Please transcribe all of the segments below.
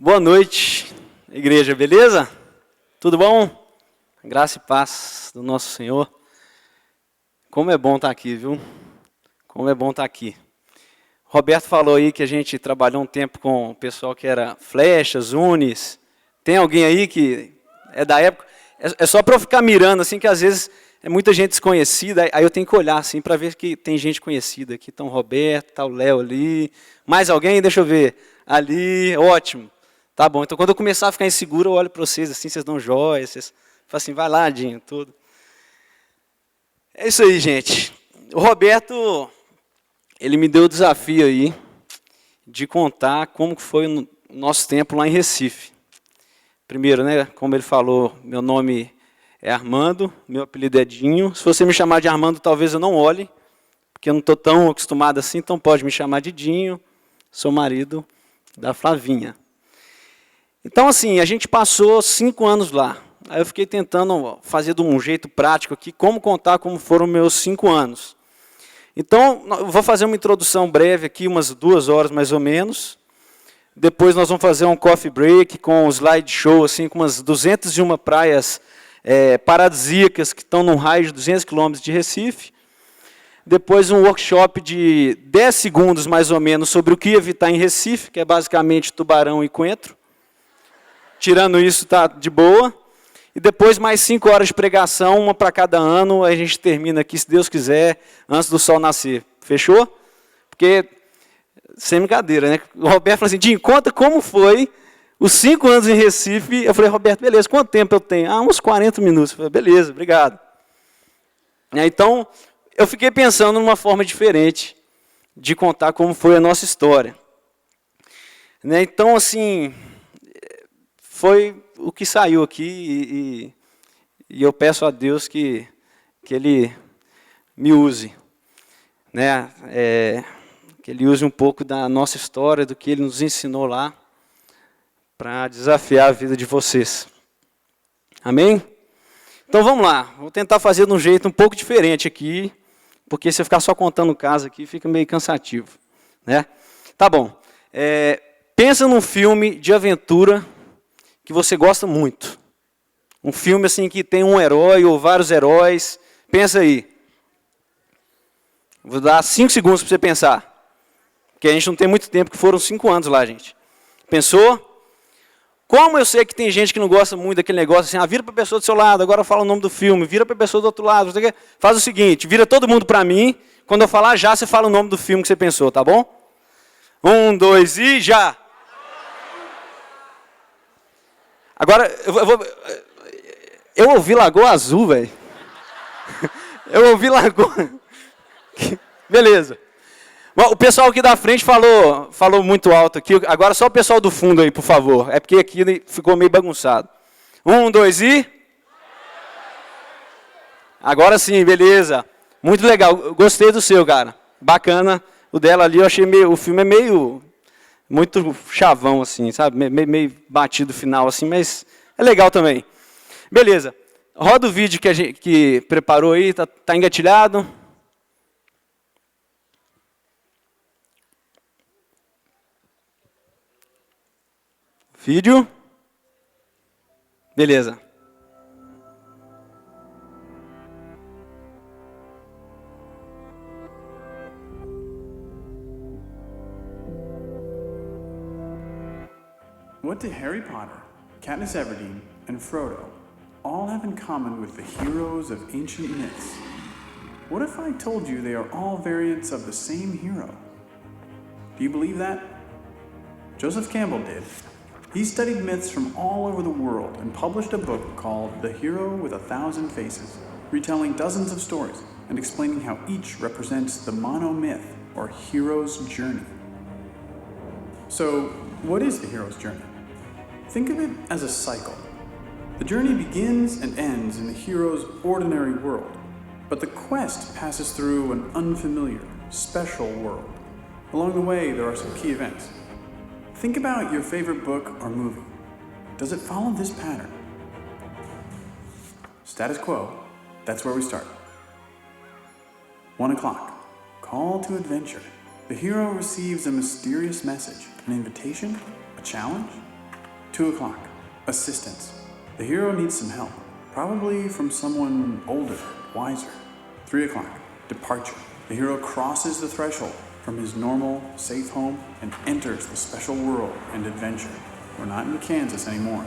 Boa noite, igreja, beleza? Tudo bom? Graça e paz do nosso Senhor. Como é bom estar aqui, viu? Como é bom estar aqui. Roberto falou aí que a gente trabalhou um tempo com o pessoal que era Flechas, Unis. Tem alguém aí que é da época? É só para eu ficar mirando, assim, que às vezes é muita gente desconhecida, aí eu tenho que olhar, assim, para ver que tem gente conhecida aqui. Então, Roberto, tá o Léo ali. Mais alguém? Deixa eu ver. Ali, ótimo. Tá bom, então quando eu começar a ficar inseguro, eu olho para vocês assim, vocês dão jóia, vocês falam assim, vai lá, Dinho, tudo. É isso aí, gente. O Roberto, ele me deu o desafio aí de contar como foi o nosso tempo lá em Recife. Primeiro, né, como ele falou, meu nome é Armando, meu apelido é Dinho. Se você me chamar de Armando, talvez eu não olhe, porque eu não estou tão acostumado assim, então pode me chamar de Dinho. Sou marido da Flavinha. Então, assim, a gente passou 5 anos lá. Aí eu fiquei tentando fazer de um jeito prático aqui, como contar como foram meus 5 anos. Então, eu vou fazer uma introdução breve aqui, umas 2 horas mais ou menos. Depois nós vamos fazer um coffee break com um slideshow, assim, com umas 201 praias paradisíacas que estão num raio de 200 quilômetros de Recife. Depois um workshop de 10 segundos, mais ou menos, sobre o que evitar em Recife, que é basicamente tubarão e coentro. Tirando isso, está de boa. E depois mais 5 horas de pregação, uma para cada ano. A gente termina aqui, se Deus quiser, antes do sol nascer. Fechou? Porque, sem brincadeira, né? O Roberto falou assim, Dinho, conta como foi os 5 anos em Recife. Eu falei, Roberto, beleza, quanto tempo eu tenho? Uns 40 minutos. Eu falei, beleza, obrigado. Então, eu fiquei pensando numa forma diferente de contar como foi a nossa história. Então, assim, foi o que saiu aqui e eu peço a Deus que Ele me use. Que Ele use um pouco da nossa história, do que Ele nos ensinou lá, para desafiar a vida de vocês. Amém? Então vamos lá, vou tentar fazer de um jeito um pouco diferente aqui, porque se eu ficar só contando o caso aqui, fica meio cansativo. Tá bom. Pensa num filme de aventura que você gosta muito. Um filme assim que tem um herói ou vários heróis. Pensa aí. Vou dar 5 segundos para você pensar. Porque a gente não tem muito tempo, que foram 5 anos lá, gente. Pensou? Como eu sei que tem gente que não gosta muito daquele negócio, assim, vira para a pessoa do seu lado, agora fala o nome do filme, vira para a pessoa do outro lado. Faz o seguinte, vira todo mundo para mim, quando eu falar já, você fala o nome do filme que você pensou, tá bom? 1, 2 e já! Agora, eu ouvi Lagoa Azul, velho. Eu ouvi Lagoa... Beleza. Bom, o pessoal aqui da frente falou muito alto aqui. Agora só o pessoal do fundo aí, por favor. É porque aqui ficou meio bagunçado. 1, 2 e... Agora sim, beleza. Muito legal. Gostei do seu, cara. Bacana. O dela ali, eu achei meio... O filme é meio... Muito chavão, assim, sabe? Meio batido final, assim, mas é legal também. Beleza. Roda o vídeo que a gente que preparou aí. Tá engatilhado? Vídeo. Beleza. What do Harry Potter, Katniss Everdeen, and Frodo all have in common with the heroes of ancient myths? What if I told you they are all variants of the same hero? Do you believe that? Joseph Campbell did. He studied myths from all over the world and published a book called The Hero with a Thousand Faces, retelling dozens of stories and explaining how each represents the monomyth, or hero's journey. So, what is the hero's journey? Think of it as a cycle. The journey begins and ends in the hero's ordinary world, but the quest passes through an unfamiliar, special world. Along the way, there are some key events. Think about your favorite book or movie. Does it follow this pattern? Status quo, that's where we start. 1 o'clock, call to adventure. The hero receives a mysterious message, an invitation, a challenge. 2 o'clock, assistance. The hero needs some help, probably from someone older, wiser. 3 o'clock, departure. The hero crosses the threshold from his normal, safe home and enters the special world and adventure. We're not in Kansas anymore.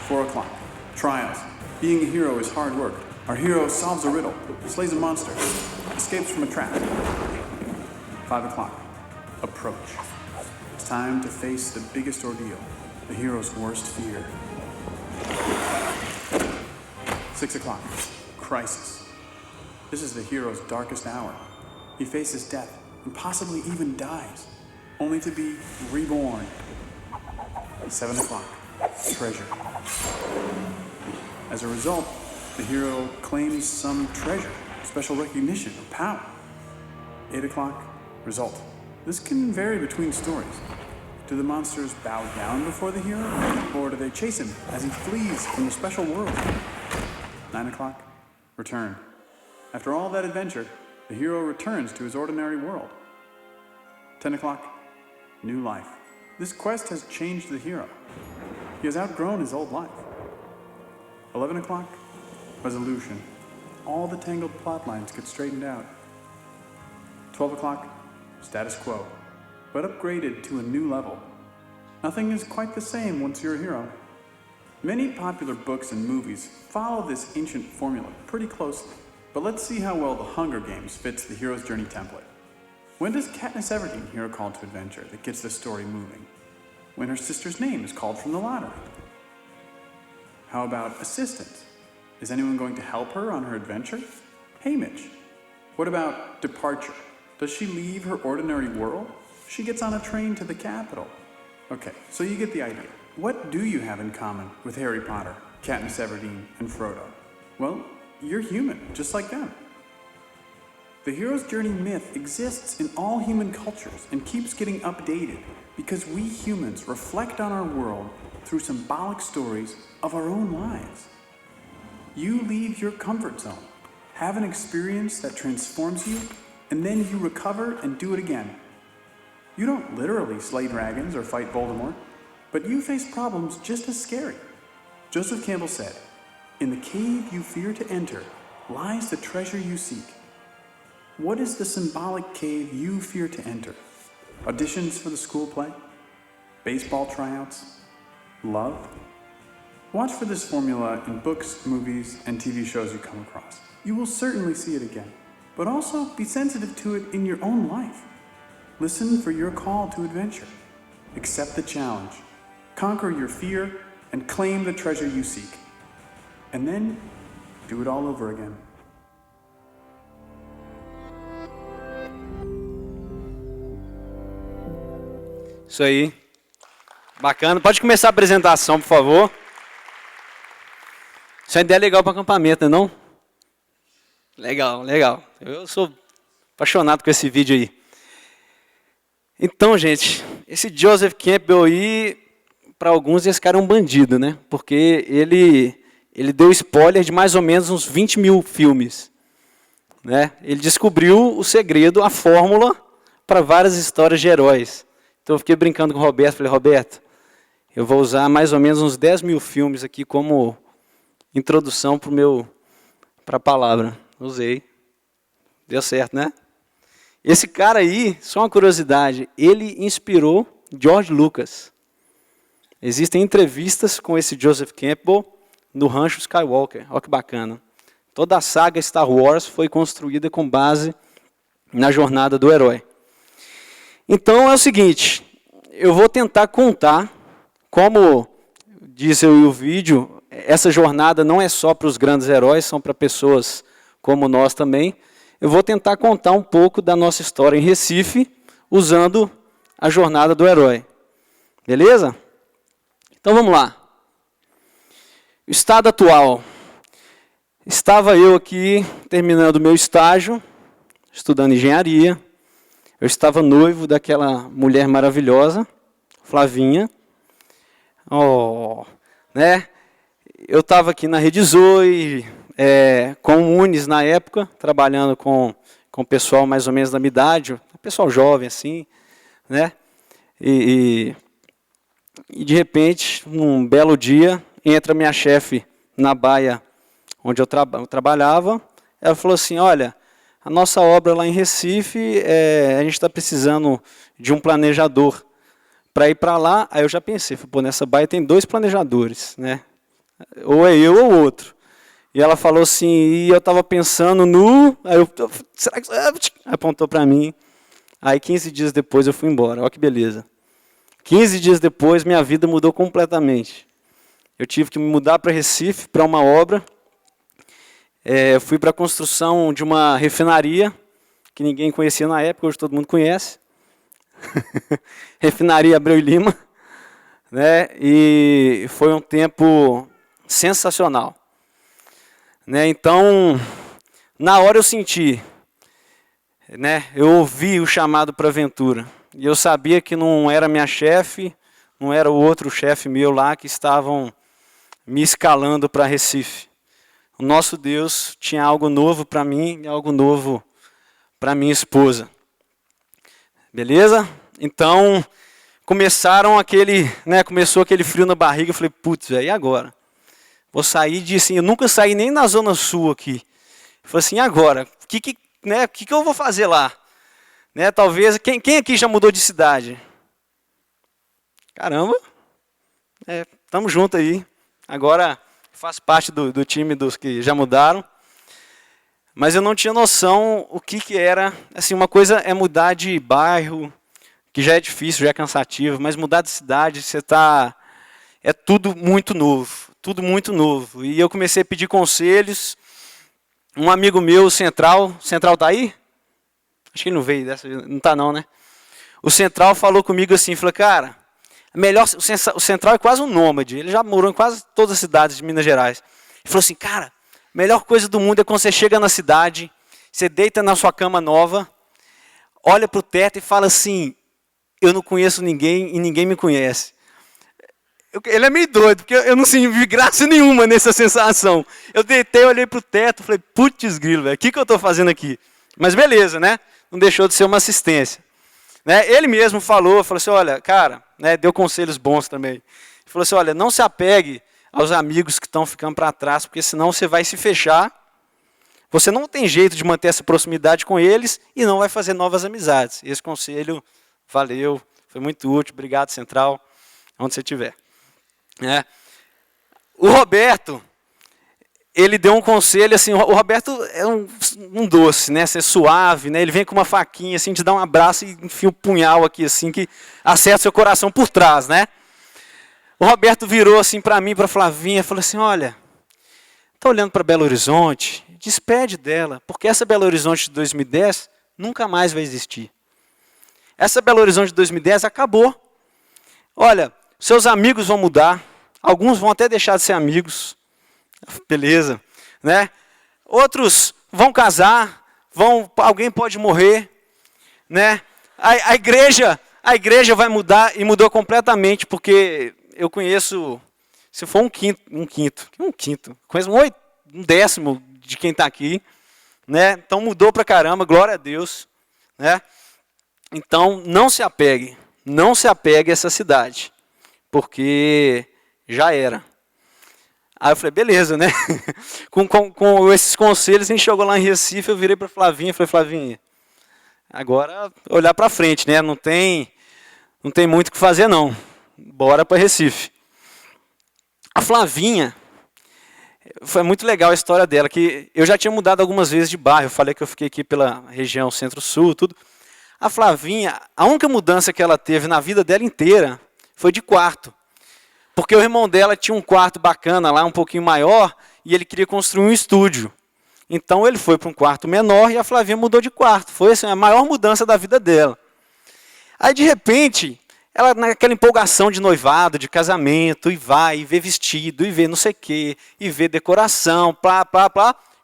4 o'clock, trials. Being a hero is hard work. Our hero solves a riddle, slays a monster, escapes from a trap. 5 o'clock, approach. It's time to face the biggest ordeal, the hero's worst fear. 6 o'clock, crisis. This is the hero's darkest hour. He faces death and possibly even dies, only to be reborn. 7 o'clock, treasure. As a result, the hero claims some treasure, special recognition, or power. 8 o'clock, result. This can vary between stories. Do the monsters bow down before the hero, or do they chase him as he flees from the special world? 9 o'clock, return. After all that adventure, the hero returns to his ordinary world. 10 o'clock, new life. This quest has changed the hero. He has outgrown his old life. 11 o'clock, resolution. All the tangled plot lines get straightened out. 12 o'clock, status quo, but upgraded to a new level. Nothing is quite the same once you're a hero. Many popular books and movies follow this ancient formula pretty closely, but let's see how well The Hunger Games fits the hero's journey template. When does Katniss Everdeen hear a call to adventure that gets the story moving? When her sister's name is called from the lottery. How about assistance? Is anyone going to help her on her adventure? Hey, Mitch. What about departure? Does she leave her ordinary world? She gets on a train to the capital. Okay, so you get the idea. What do you have in common with Harry Potter, Katniss Everdeen, and Frodo? Well, you're human, just like them. The hero's journey myth exists in all human cultures and keeps getting updated because we humans reflect on our world through symbolic stories of our own lives. You leave your comfort zone, have an experience that transforms you, and then you recover and do it again. You don't literally slay dragons or fight Voldemort, but you face problems just as scary. Joseph Campbell said, "In the cave you fear to enter lies the treasure you seek." What is the symbolic cave you fear to enter? Auditions for the school play? Baseball tryouts? Love? Watch for this formula in books, movies, and TV shows you come across. You will certainly see it again, but also be sensitive to it in your own life. Listen for your call to adventure. Accept the challenge. Conquer your fear and claim the treasure you seek. And then do it all over again. Isso aí. Bacana. Pode começar a apresentação, por favor. Isso é uma ideia legal para acampamento, não é não? Legal, legal. Eu sou apaixonado com esse vídeo aí. Então, gente, esse Joseph Campbell aí, para alguns, esse cara é um bandido, né? Porque ele deu spoiler de mais ou menos uns 20 mil filmes. Né? Ele descobriu o segredo, a fórmula para várias histórias de heróis. Então eu fiquei brincando com o Roberto, falei, Roberto, eu vou usar mais ou menos uns 10 mil filmes aqui como introdução para a palavra. Usei. Deu certo, né? Esse cara aí, só uma curiosidade, ele inspirou George Lucas. Existem entrevistas com esse Joseph Campbell no Rancho Skywalker. Olha que bacana. Toda a saga Star Wars foi construída com base na jornada do herói. Então é o seguinte, eu vou tentar contar, como diz o vídeo, essa jornada não é só para os grandes heróis, são para pessoas como nós também. Eu vou tentar contar um pouco da nossa história em Recife, usando a jornada do herói. Beleza? Então vamos lá. O estado atual. Estava eu aqui terminando o meu estágio, estudando engenharia. Eu estava noivo daquela mulher maravilhosa, Flavinha. Né? Eu estava aqui na Rede Zoe, com o Unis na época, trabalhando com o pessoal mais ou menos da minha idade, pessoal jovem assim, né? E E de repente, num belo dia, entra minha chefe na baia onde eu trabalhava. Ela falou assim, olha, a nossa obra lá em Recife, a gente está precisando de um planejador para ir para lá. Aí eu já pensei, pô, nessa baia tem 2 planejadores, né? Ou é eu ou outro. E ela falou assim, e eu estava pensando no... Aí eu, será que... Apontou para mim. Aí 15 dias depois eu fui embora, olha que beleza. 15 dias depois minha vida mudou completamente. Eu tive que me mudar para Recife, para uma obra. Eu fui para a construção de uma refinaria, que ninguém conhecia na época, hoje todo mundo conhece. Refinaria Abreu e Lima. Né? E foi um tempo sensacional. Né? Então, na hora eu senti, né? Eu ouvi o chamado para a aventura. E eu sabia que não era minha chefe, não era o outro chefe meu lá que estavam me escalando para Recife. O nosso Deus tinha algo novo para mim e algo novo para minha esposa. Beleza? Então, começou aquele frio na barriga. Eu falei, putz, e agora? Vou sair de assim, eu nunca saí nem na Zona Sul aqui. Eu falei assim, e agora? O que eu vou fazer lá? Né, talvez, quem aqui já mudou de cidade? Caramba, estamos juntos aí. Agora faço parte do time dos que já mudaram. Mas eu não tinha noção o que era. Assim, uma coisa é mudar de bairro, que já é difícil, já é cansativo, mas mudar de cidade, é tudo muito novo. Tudo muito novo. E eu comecei a pedir conselhos. Um amigo meu, Central está aí? Acho que ele não veio dessa vez, não está não, né? O Central falou comigo assim, falou, cara, o Central é quase um nômade, ele já morou em quase todas as cidades de Minas Gerais. Ele falou assim, cara, a melhor coisa do mundo é quando você chega na cidade, você deita na sua cama nova, olha para o teto e fala assim, eu não conheço ninguém e ninguém me conhece. Ele é meio doido, porque eu não vi graça nenhuma nessa sensação. Eu deitei, olhei para o teto, falei, putz grilo, velho, o que eu estou fazendo aqui? Mas beleza, né? Não deixou de ser uma assistência. Né? Ele mesmo falou assim, olha, cara, né, deu conselhos bons também. Ele falou assim, olha, não se apegue aos amigos que estão ficando para trás, porque senão você vai se fechar, você não tem jeito de manter essa proximidade com eles e não vai fazer novas amizades. Esse conselho valeu, foi muito útil, obrigado Central, onde você estiver. O Roberto, ele deu um conselho assim, o Roberto é um doce, né, ser suave, né, ele vem com uma faquinha assim, te dá um abraço e enfia um punhal aqui assim, que acerta seu coração por trás, né. O Roberto virou assim para mim, para a Flavinha, falou assim, olha, está olhando para Belo Horizonte, despede dela, porque essa Belo Horizonte de 2010 nunca mais vai existir. Essa Belo Horizonte de 2010 acabou. Olha, seus amigos vão mudar, alguns vão até deixar de ser amigos, beleza, né? Outros vão casar, alguém pode morrer, né? A igreja vai mudar e mudou completamente, porque eu conheço, se for um quinto, conheço um décimo de quem está aqui, né? Então mudou pra caramba, glória a Deus, né? Então não se apegue a essa cidade, porque já era. Aí eu falei, beleza, né? com esses conselhos, a gente chegou lá em Recife, eu virei para a Flavinha e falei, Flavinha, agora olhar para frente, né? Não tem muito o que fazer, não. Bora para Recife. A Flavinha, foi muito legal a história dela, que eu já tinha mudado algumas vezes de bairro, eu falei que eu fiquei aqui pela região centro-sul, tudo. A Flavinha, a única mudança que ela teve na vida dela inteira foi de quarto. Porque o irmão dela tinha um quarto bacana lá, um pouquinho maior, e ele queria construir um estúdio. Então ele foi para um quarto menor e a Flavinha mudou de quarto. Foi assim, a maior mudança da vida dela. Aí de repente, ela naquela empolgação de noivado, de casamento, e vai, e vê vestido, e vê não sei o quê, e vê decoração,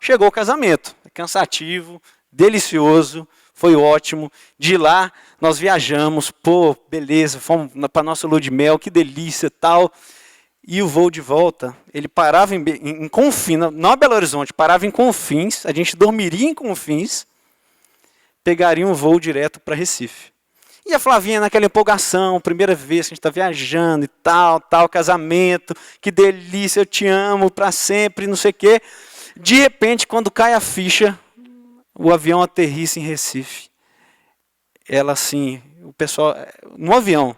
chegou o casamento. Cansativo, delicioso, foi ótimo. De lá, nós viajamos, pô, beleza, fomos para a nossa lua de mel, que delícia, tal. E o voo de volta, ele parava em Confins, não em Belo Horizonte, parava em Confins, a gente dormiria em Confins, pegaria um voo direto para Recife. E a Flavinha naquela empolgação, primeira vez que a gente está viajando e tal, casamento, que delícia, eu te amo para sempre, não sei o quê. De repente, quando cai a ficha, o avião aterrissa em Recife. Ela assim, o pessoal, no avião,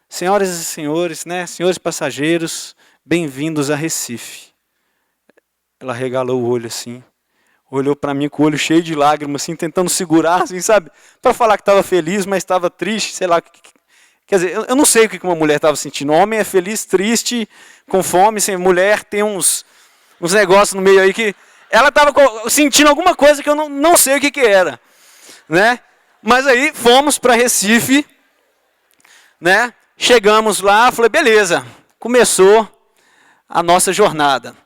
senhoras e senhores, né, senhores passageiros, bem-vindos a Recife. Ela regalou o olho assim, olhou para mim com o olho cheio de lágrimas, assim, tentando segurar, assim, sabe? Para falar que estava feliz, mas estava triste, sei lá. Quer dizer, eu não sei o que uma mulher estava sentindo. Homem é feliz, triste, com fome. Assim, mulher tem uns negócios no meio aí que... Ela estava sentindo alguma coisa que eu não sei o que era. Né? Mas aí fomos para Recife, né? Chegamos lá, falei, beleza, começou a nossa jornada.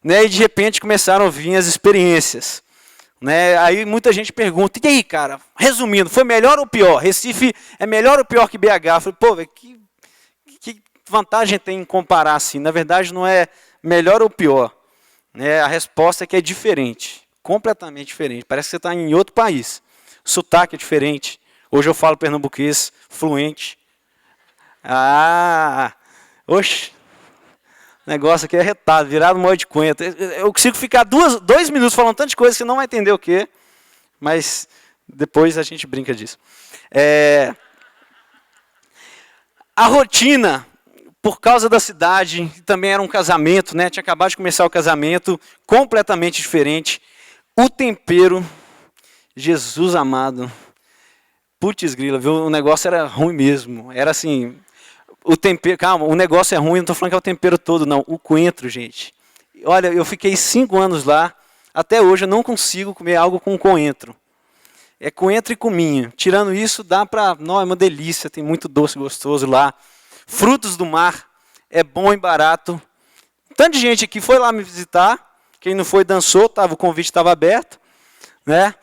Né, e de repente começaram a vir as experiências. Né, aí muita gente pergunta, e aí, cara, resumindo, foi melhor ou pior? Recife é melhor ou pior que BH? Eu falei, pô, que vantagem tem em comparar assim? Na verdade, não é melhor ou pior. Né, a resposta é que é diferente, completamente diferente. Parece que você está em outro país. O sotaque é diferente. Hoje eu falo pernambuquês fluente. Oxe. O negócio aqui é retado, virado molho de coentro. Eu consigo ficar 2 minutos falando tanta coisa que você não vai entender o quê, mas depois a gente brinca disso. A rotina, por causa da cidade, também era um casamento, né? Tinha acabado de começar o casamento, completamente diferente. O tempero, Jesus amado, putz grila, viu? O negócio era ruim mesmo, era assim... O tempero, calma, o negócio é ruim, não estou falando que é o tempero todo, não. O coentro, gente. Olha, eu fiquei 5 anos lá, até hoje eu não consigo comer algo com coentro. É coentro e cominho. Tirando isso, dá para... Não, é uma delícia, tem muito doce gostoso lá. Frutos do mar, é bom e barato. Tanta gente aqui foi lá me visitar, quem não foi dançou, o convite estava aberto. Né?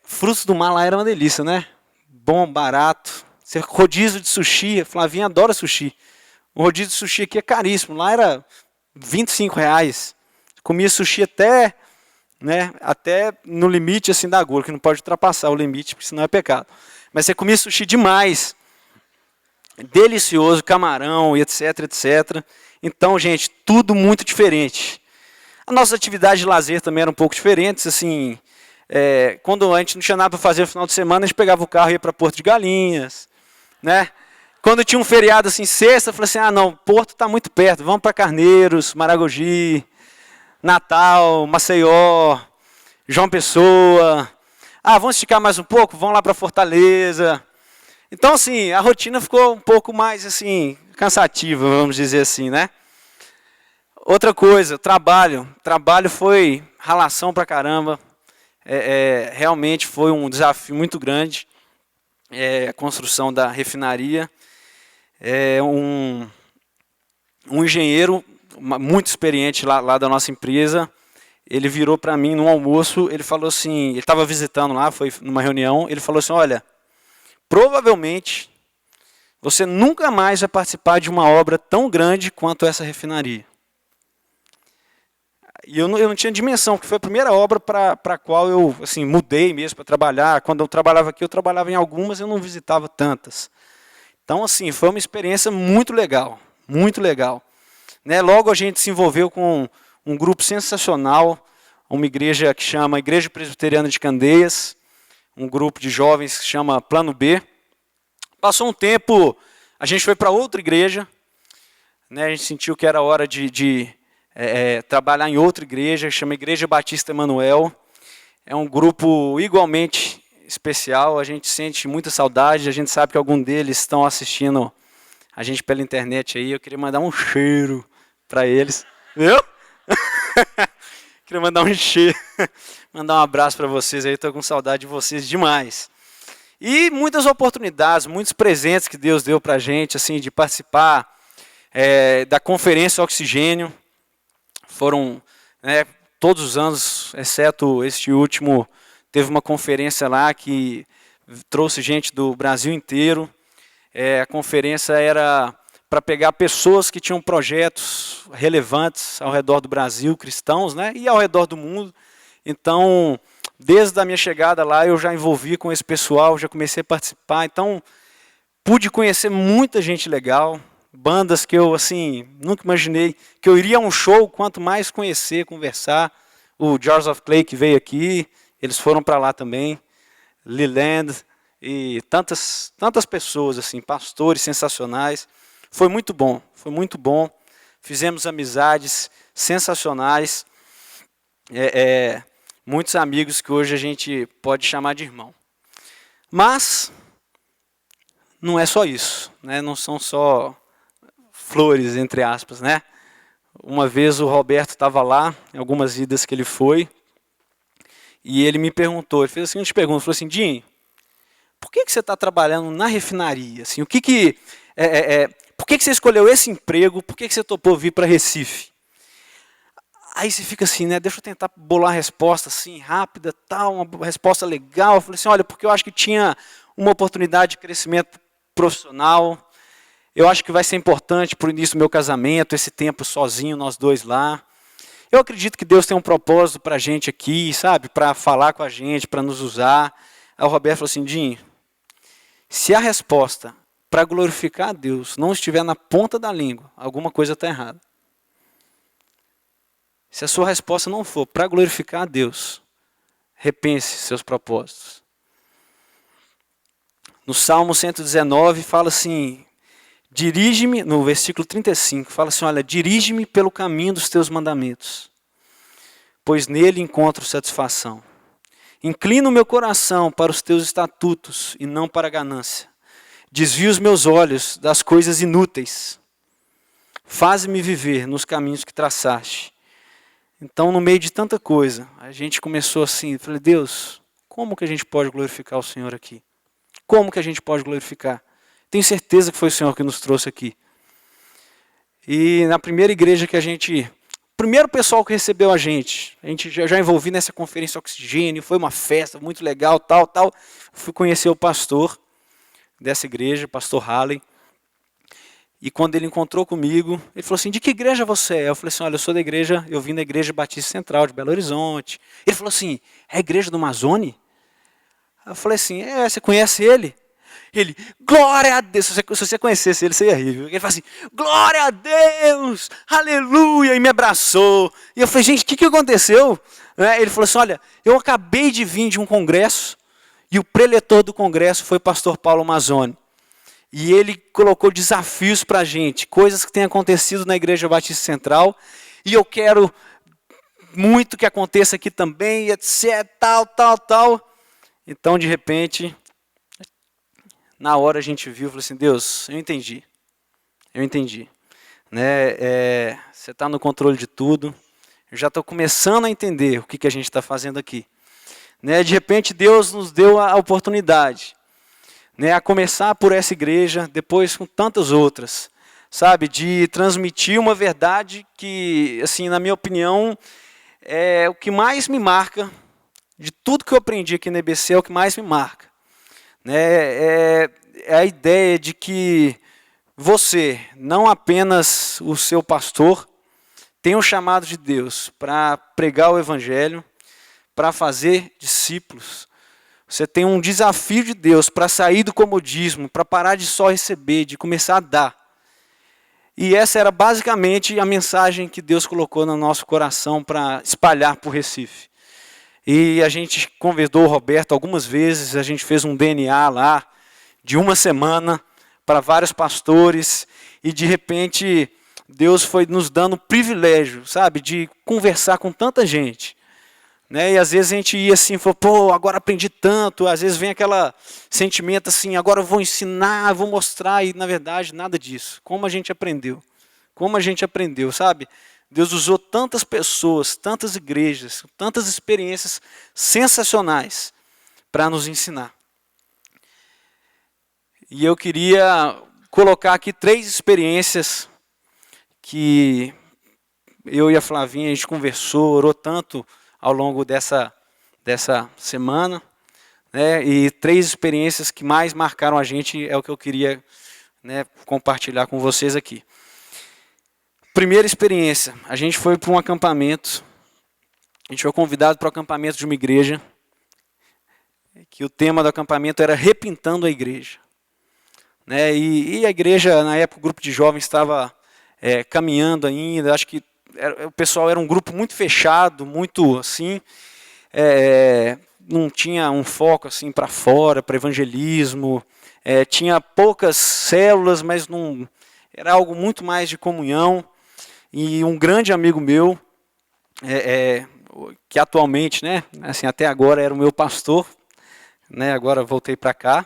Frutos do mar lá era uma delícia, né? Bom, barato. Rodízio de sushi, a Flavinha adora sushi. O rodízio de sushi aqui é caríssimo, lá era R$25. Comia sushi até no limite assim, da gula, que não pode ultrapassar o limite, porque senão é pecado. Mas você comia sushi demais, delicioso, camarão, etc, etc. Então, gente, tudo muito diferente. As nossas atividades de lazer também eram um pouco diferentes, assim... quando a gente não tinha nada para fazer no final de semana, a gente pegava o carro e ia para Porto de Galinhas. Né? Quando tinha um feriado assim, sexta, eu falei assim, não, Porto está muito perto, vamos para Carneiros, Maragogi, Natal, Maceió, João Pessoa. Vamos esticar mais um pouco? Vamos lá para Fortaleza. Então, assim, a rotina ficou um pouco mais assim, cansativa, vamos dizer assim, né? Outra coisa, trabalho. Trabalho foi ralação pra caramba. Realmente foi um desafio muito grande. A construção da refinaria. Um engenheiro muito experiente lá da nossa empresa, ele virou para mim num almoço, ele falou assim, ele estava visitando lá, foi numa reunião, ele falou assim, olha, provavelmente você nunca mais vai participar de uma obra tão grande quanto essa refinaria. E eu não tinha dimensão, porque foi a primeira obra para a qual eu assim, mudei mesmo para trabalhar. Quando eu trabalhava aqui, eu trabalhava em algumas, eu não visitava tantas. Então, assim, foi uma experiência muito legal, muito legal. Né? Logo a gente se envolveu com um grupo sensacional, uma igreja que chama Igreja Presbiteriana de Candeias, um grupo de jovens que chama Plano B. Passou um tempo, a gente foi para outra igreja, né? A gente sentiu que era hora de trabalhar em outra igreja, que chama Igreja Batista Emanuel. É um grupo igualmente especial, a gente sente muita saudade, a gente sabe que algum deles estão assistindo a gente pela internet aí, eu queria mandar um cheiro para eles, viu? Queria mandar um cheiro, mandar um abraço para vocês aí, estou com saudade de vocês demais. E muitas oportunidades, muitos presentes que Deus deu para a gente, assim, de participar da Conferência Oxigênio. Foram todos os anos, exceto este último, teve uma conferência lá que trouxe gente do Brasil inteiro. A conferência era para pegar pessoas que tinham projetos relevantes ao redor do Brasil, cristãos, né, e ao redor do mundo. Então, desde a minha chegada lá, eu já envolvi com esse pessoal, já comecei a participar. Então, pude conhecer muita gente legal, bandas que eu, assim, nunca imaginei que eu iria a um show, quanto mais conhecer, conversar. O Jars of Clay, que veio aqui, eles foram para lá também. Leland e tantas pessoas, assim, pastores sensacionais. Foi muito bom, foi muito bom. Fizemos amizades sensacionais. Muitos amigos que hoje a gente pode chamar de irmão. Mas não é só isso, né? Não são só flores, entre aspas, né? Uma vez o Roberto estava lá, em algumas idas que ele foi, e ele me perguntou, ele fez a seguinte pergunta, falou assim, Dinho, por que você está trabalhando na refinaria? Assim, por que você escolheu esse emprego? Por que você topou vir para Recife? Aí você fica assim, né? Deixa eu tentar bolar a resposta assim, rápida, tal, uma resposta legal. Eu falei assim, olha, porque eu acho que tinha uma oportunidade de crescimento profissional. Eu acho que vai ser importante para o início do meu casamento, esse tempo sozinho, nós dois lá. Eu acredito que Deus tem um propósito para a gente aqui, sabe? Para falar com a gente, para nos usar. Aí o Roberto falou assim, Dinho, se a resposta para glorificar a Deus não estiver na ponta da língua, alguma coisa está errada. Se a sua resposta não for para glorificar a Deus, repense seus propósitos. No Salmo 119 fala assim, dirige-me, no versículo 35, fala assim, olha, dirige-me pelo caminho dos teus mandamentos, pois nele encontro satisfação. Inclina o meu coração para os teus estatutos e não para a ganância. Desvia os meus olhos das coisas inúteis. Faz-me viver nos caminhos que traçaste. Então, no meio de tanta coisa, a gente começou assim, falei, Deus, como que a gente pode glorificar o Senhor aqui? Como que a gente pode glorificar? Tenho certeza que foi o Senhor que nos trouxe aqui. E na primeira igreja que o primeiro pessoal que recebeu a gente já envolvi nessa conferência Oxigênio, foi uma festa muito legal, tal. Fui conhecer o pastor dessa igreja, o pastor Halley. E quando ele encontrou comigo, ele falou assim, de que igreja você é? Eu falei assim, olha, eu vim da Igreja Batista Central de Belo Horizonte. Ele falou assim, é a igreja do Amazônia? Eu falei assim, você conhece ele? Ele, glória a Deus, se você conhecesse ele, você ia rir. Viu? Ele falou assim, glória a Deus, aleluia, e me abraçou. E eu falei, gente, o que aconteceu? Ele falou assim, olha, eu acabei de vir de um congresso, e o preletor do congresso foi o pastor Paulo Mazzoni. E ele colocou desafios para a gente, coisas que têm acontecido na Igreja Batista Central, e eu quero muito que aconteça aqui também, etc, tal. Então, de repente, na hora a gente viu, falou assim, Deus, eu entendi. Né? Você está no controle de tudo, eu já estou começando a entender o que a gente está fazendo aqui. Né? De repente, Deus nos deu a oportunidade, né, a começar por essa igreja, depois com tantas outras, sabe, de transmitir uma verdade que, assim, na minha opinião, é o que mais me marca, de tudo que eu aprendi aqui na EBC, é o que mais me marca. Né, é a ideia de que você, não apenas o seu pastor, tem um chamado de Deus para pregar o evangelho, para fazer discípulos. Você tem um desafio de Deus para sair do comodismo, para parar de só receber, de começar a dar. E essa era basicamente a mensagem que Deus colocou no nosso coração para espalhar por Recife. E a gente convidou o Roberto algumas vezes, a gente fez um DNA lá, de uma semana, para vários pastores, e de repente Deus foi nos dando o privilégio, sabe, de conversar com tanta gente. Né? E às vezes a gente ia assim, falou, pô, agora aprendi tanto, às vezes vem aquele sentimento assim, agora eu vou ensinar, vou mostrar, e na verdade nada disso. Como a gente aprendeu, sabe? Deus usou tantas pessoas, tantas igrejas, tantas experiências sensacionais para nos ensinar. E eu queria colocar aqui 3 experiências que eu e a Flavinha, a gente conversou, orou tanto ao longo dessa semana, né? E 3 experiências que mais marcaram a gente é o que eu queria, né, compartilhar com vocês aqui. Primeira experiência, a gente foi para um acampamento, a gente foi convidado para o acampamento de uma igreja, que o tema do acampamento era repintando a igreja. Né? E a igreja, na época, o grupo de jovens estava caminhando ainda, acho que o pessoal era um grupo muito fechado, muito assim, não tinha um foco assim para fora, para evangelismo, tinha poucas células, mas não, era algo muito mais de comunhão. E um grande amigo meu, que atualmente, né, assim, até agora era o meu pastor, né, agora voltei para cá,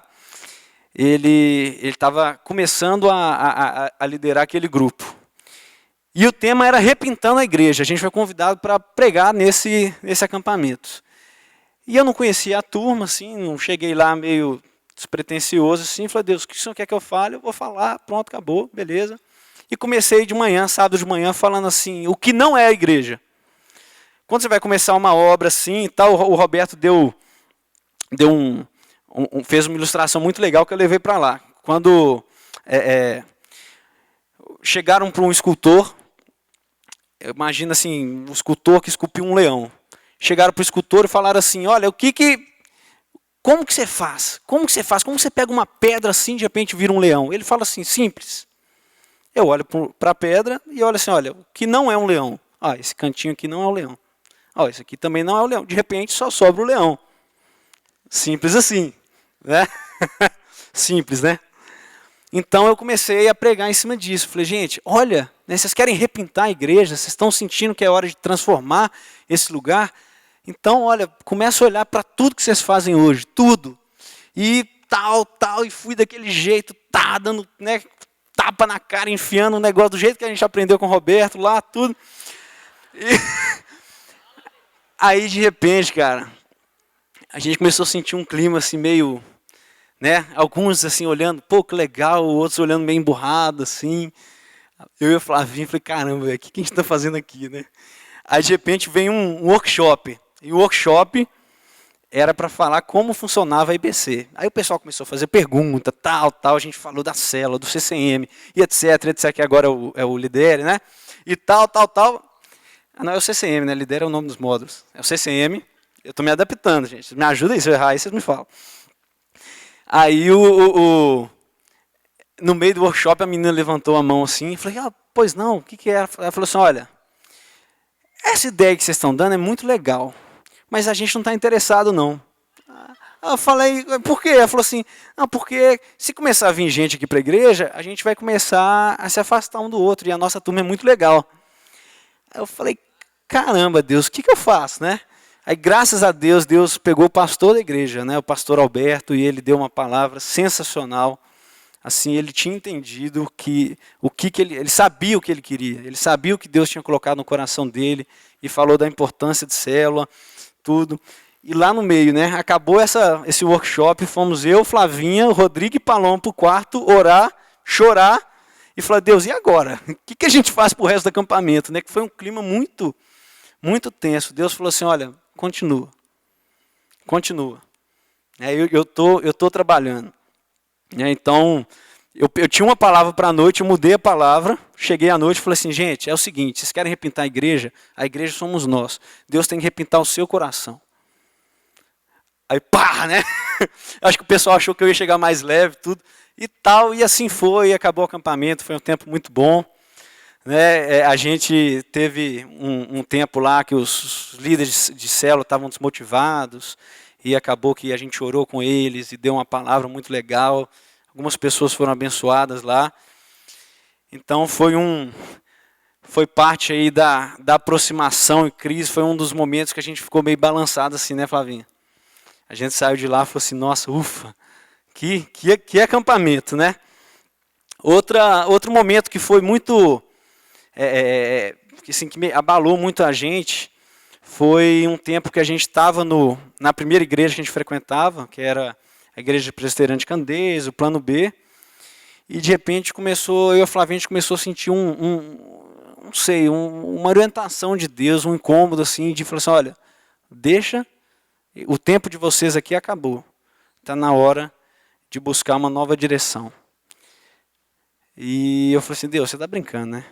ele estava começando a liderar aquele grupo. E o tema era repintando a igreja. A gente foi convidado para pregar nesse acampamento. E eu não conhecia a turma, assim, não cheguei lá meio despretensioso, assim, falei, Deus, o que o senhor quer que eu fale? Eu vou falar, pronto, acabou, beleza. E comecei de manhã, sábado de manhã, falando assim, o que não é a igreja. Quando você vai começar uma obra assim e tal, o Roberto fez uma ilustração muito legal que eu levei para lá. Quando chegaram para um escultor, imagina assim, um escultor que esculpiu um leão. Chegaram para o escultor e falaram assim, olha, como que você faz? Como que você faz? Como você pega uma pedra assim, de repente vira um leão? Ele fala assim, simples. Eu olho para a pedra e olho assim, olha, o que não é um leão? Ah, esse cantinho aqui não é um leão. Ah, esse aqui também não é o leão. De repente só sobra o leão. Simples assim, né? Simples, né? Então eu comecei a pregar em cima disso. Falei, gente, olha, né, vocês querem repintar a igreja, vocês estão sentindo que é hora de transformar esse lugar? Então, olha, começa a olhar para tudo que vocês fazem hoje, tudo. E tal, e fui daquele jeito, dando, né, tapa na cara, enfiando um negócio do jeito que a gente aprendeu com o Roberto lá, tudo. E aí, de repente, cara, a gente começou a sentir um clima assim meio, né, alguns assim olhando, pô, que legal, outros olhando meio emburrado, assim. Eu e o Flavinho, falei, caramba, o que a gente está fazendo aqui, né? Aí, de repente, vem um workshop. E o workshop era para falar como funcionava a IBC. Aí o pessoal começou a fazer pergunta, tal, a gente falou da célula, do CCM, e etc, que agora é o Lidere, né? E tal. Ah, não, é o CCM, né? Lidere é o nome dos módulos. É o CCM. Eu estou me adaptando, gente. Me ajuda aí, se eu errar aí, vocês me falam. Aí, no meio do workshop, a menina levantou a mão assim, e falei, pois não, o que é? Ela falou assim, olha, essa ideia que vocês estão dando é muito legal, mas a gente não está interessado, não. Eu falei, por quê? Ela falou assim, não, porque se começar a vir gente aqui para a igreja, a gente vai começar a se afastar um do outro, e a nossa turma é muito legal. Aí eu falei, caramba, Deus, o que eu faço, né? Aí, graças a Deus, Deus pegou o pastor da igreja, né, o pastor Alberto, e ele deu uma palavra sensacional. Assim, ele tinha entendido que ele sabia o que ele queria, ele sabia o que Deus tinha colocado no coração dele, e falou da importância de célula, tudo. E lá no meio, né, acabou esse workshop, fomos eu, Flavinha, o Rodrigo e Paloma para o quarto, orar, chorar, e falar, Deus, e agora? O que a gente faz para o resto do acampamento? Né? Que foi um clima muito, muito tenso. Deus falou assim, olha, continua. Eu tô trabalhando. Então, eu tinha uma palavra para a noite, eu mudei a palavra, cheguei à noite e falei assim, gente, é o seguinte, vocês querem repintar a igreja somos nós. Deus tem que repintar o seu coração. Aí, pá, né? Acho que o pessoal achou que eu ia chegar mais leve, tudo, e tal, e assim foi, acabou o acampamento, foi um tempo muito bom. Né? A gente teve um tempo lá que os líderes de célula estavam desmotivados, e acabou que a gente orou com eles e deu uma palavra muito legal. Algumas pessoas foram abençoadas lá. Então foi parte aí da aproximação e crise, foi um dos momentos que a gente ficou meio balançado assim, né, Flavinha? A gente saiu de lá e falou assim, nossa, ufa, que acampamento, né? Outro momento que foi muito, que abalou muito a gente, foi um tempo que a gente estava na primeira igreja que a gente frequentava, que era a igreja presbiteriana de Candeias, o plano B, e de repente eu e a Flavinha, a gente começou a sentir uma orientação de Deus, um incômodo assim, de falar assim, olha, deixa, o tempo de vocês aqui acabou, está na hora de buscar uma nova direção. E eu falei assim, Deus, você está brincando, né?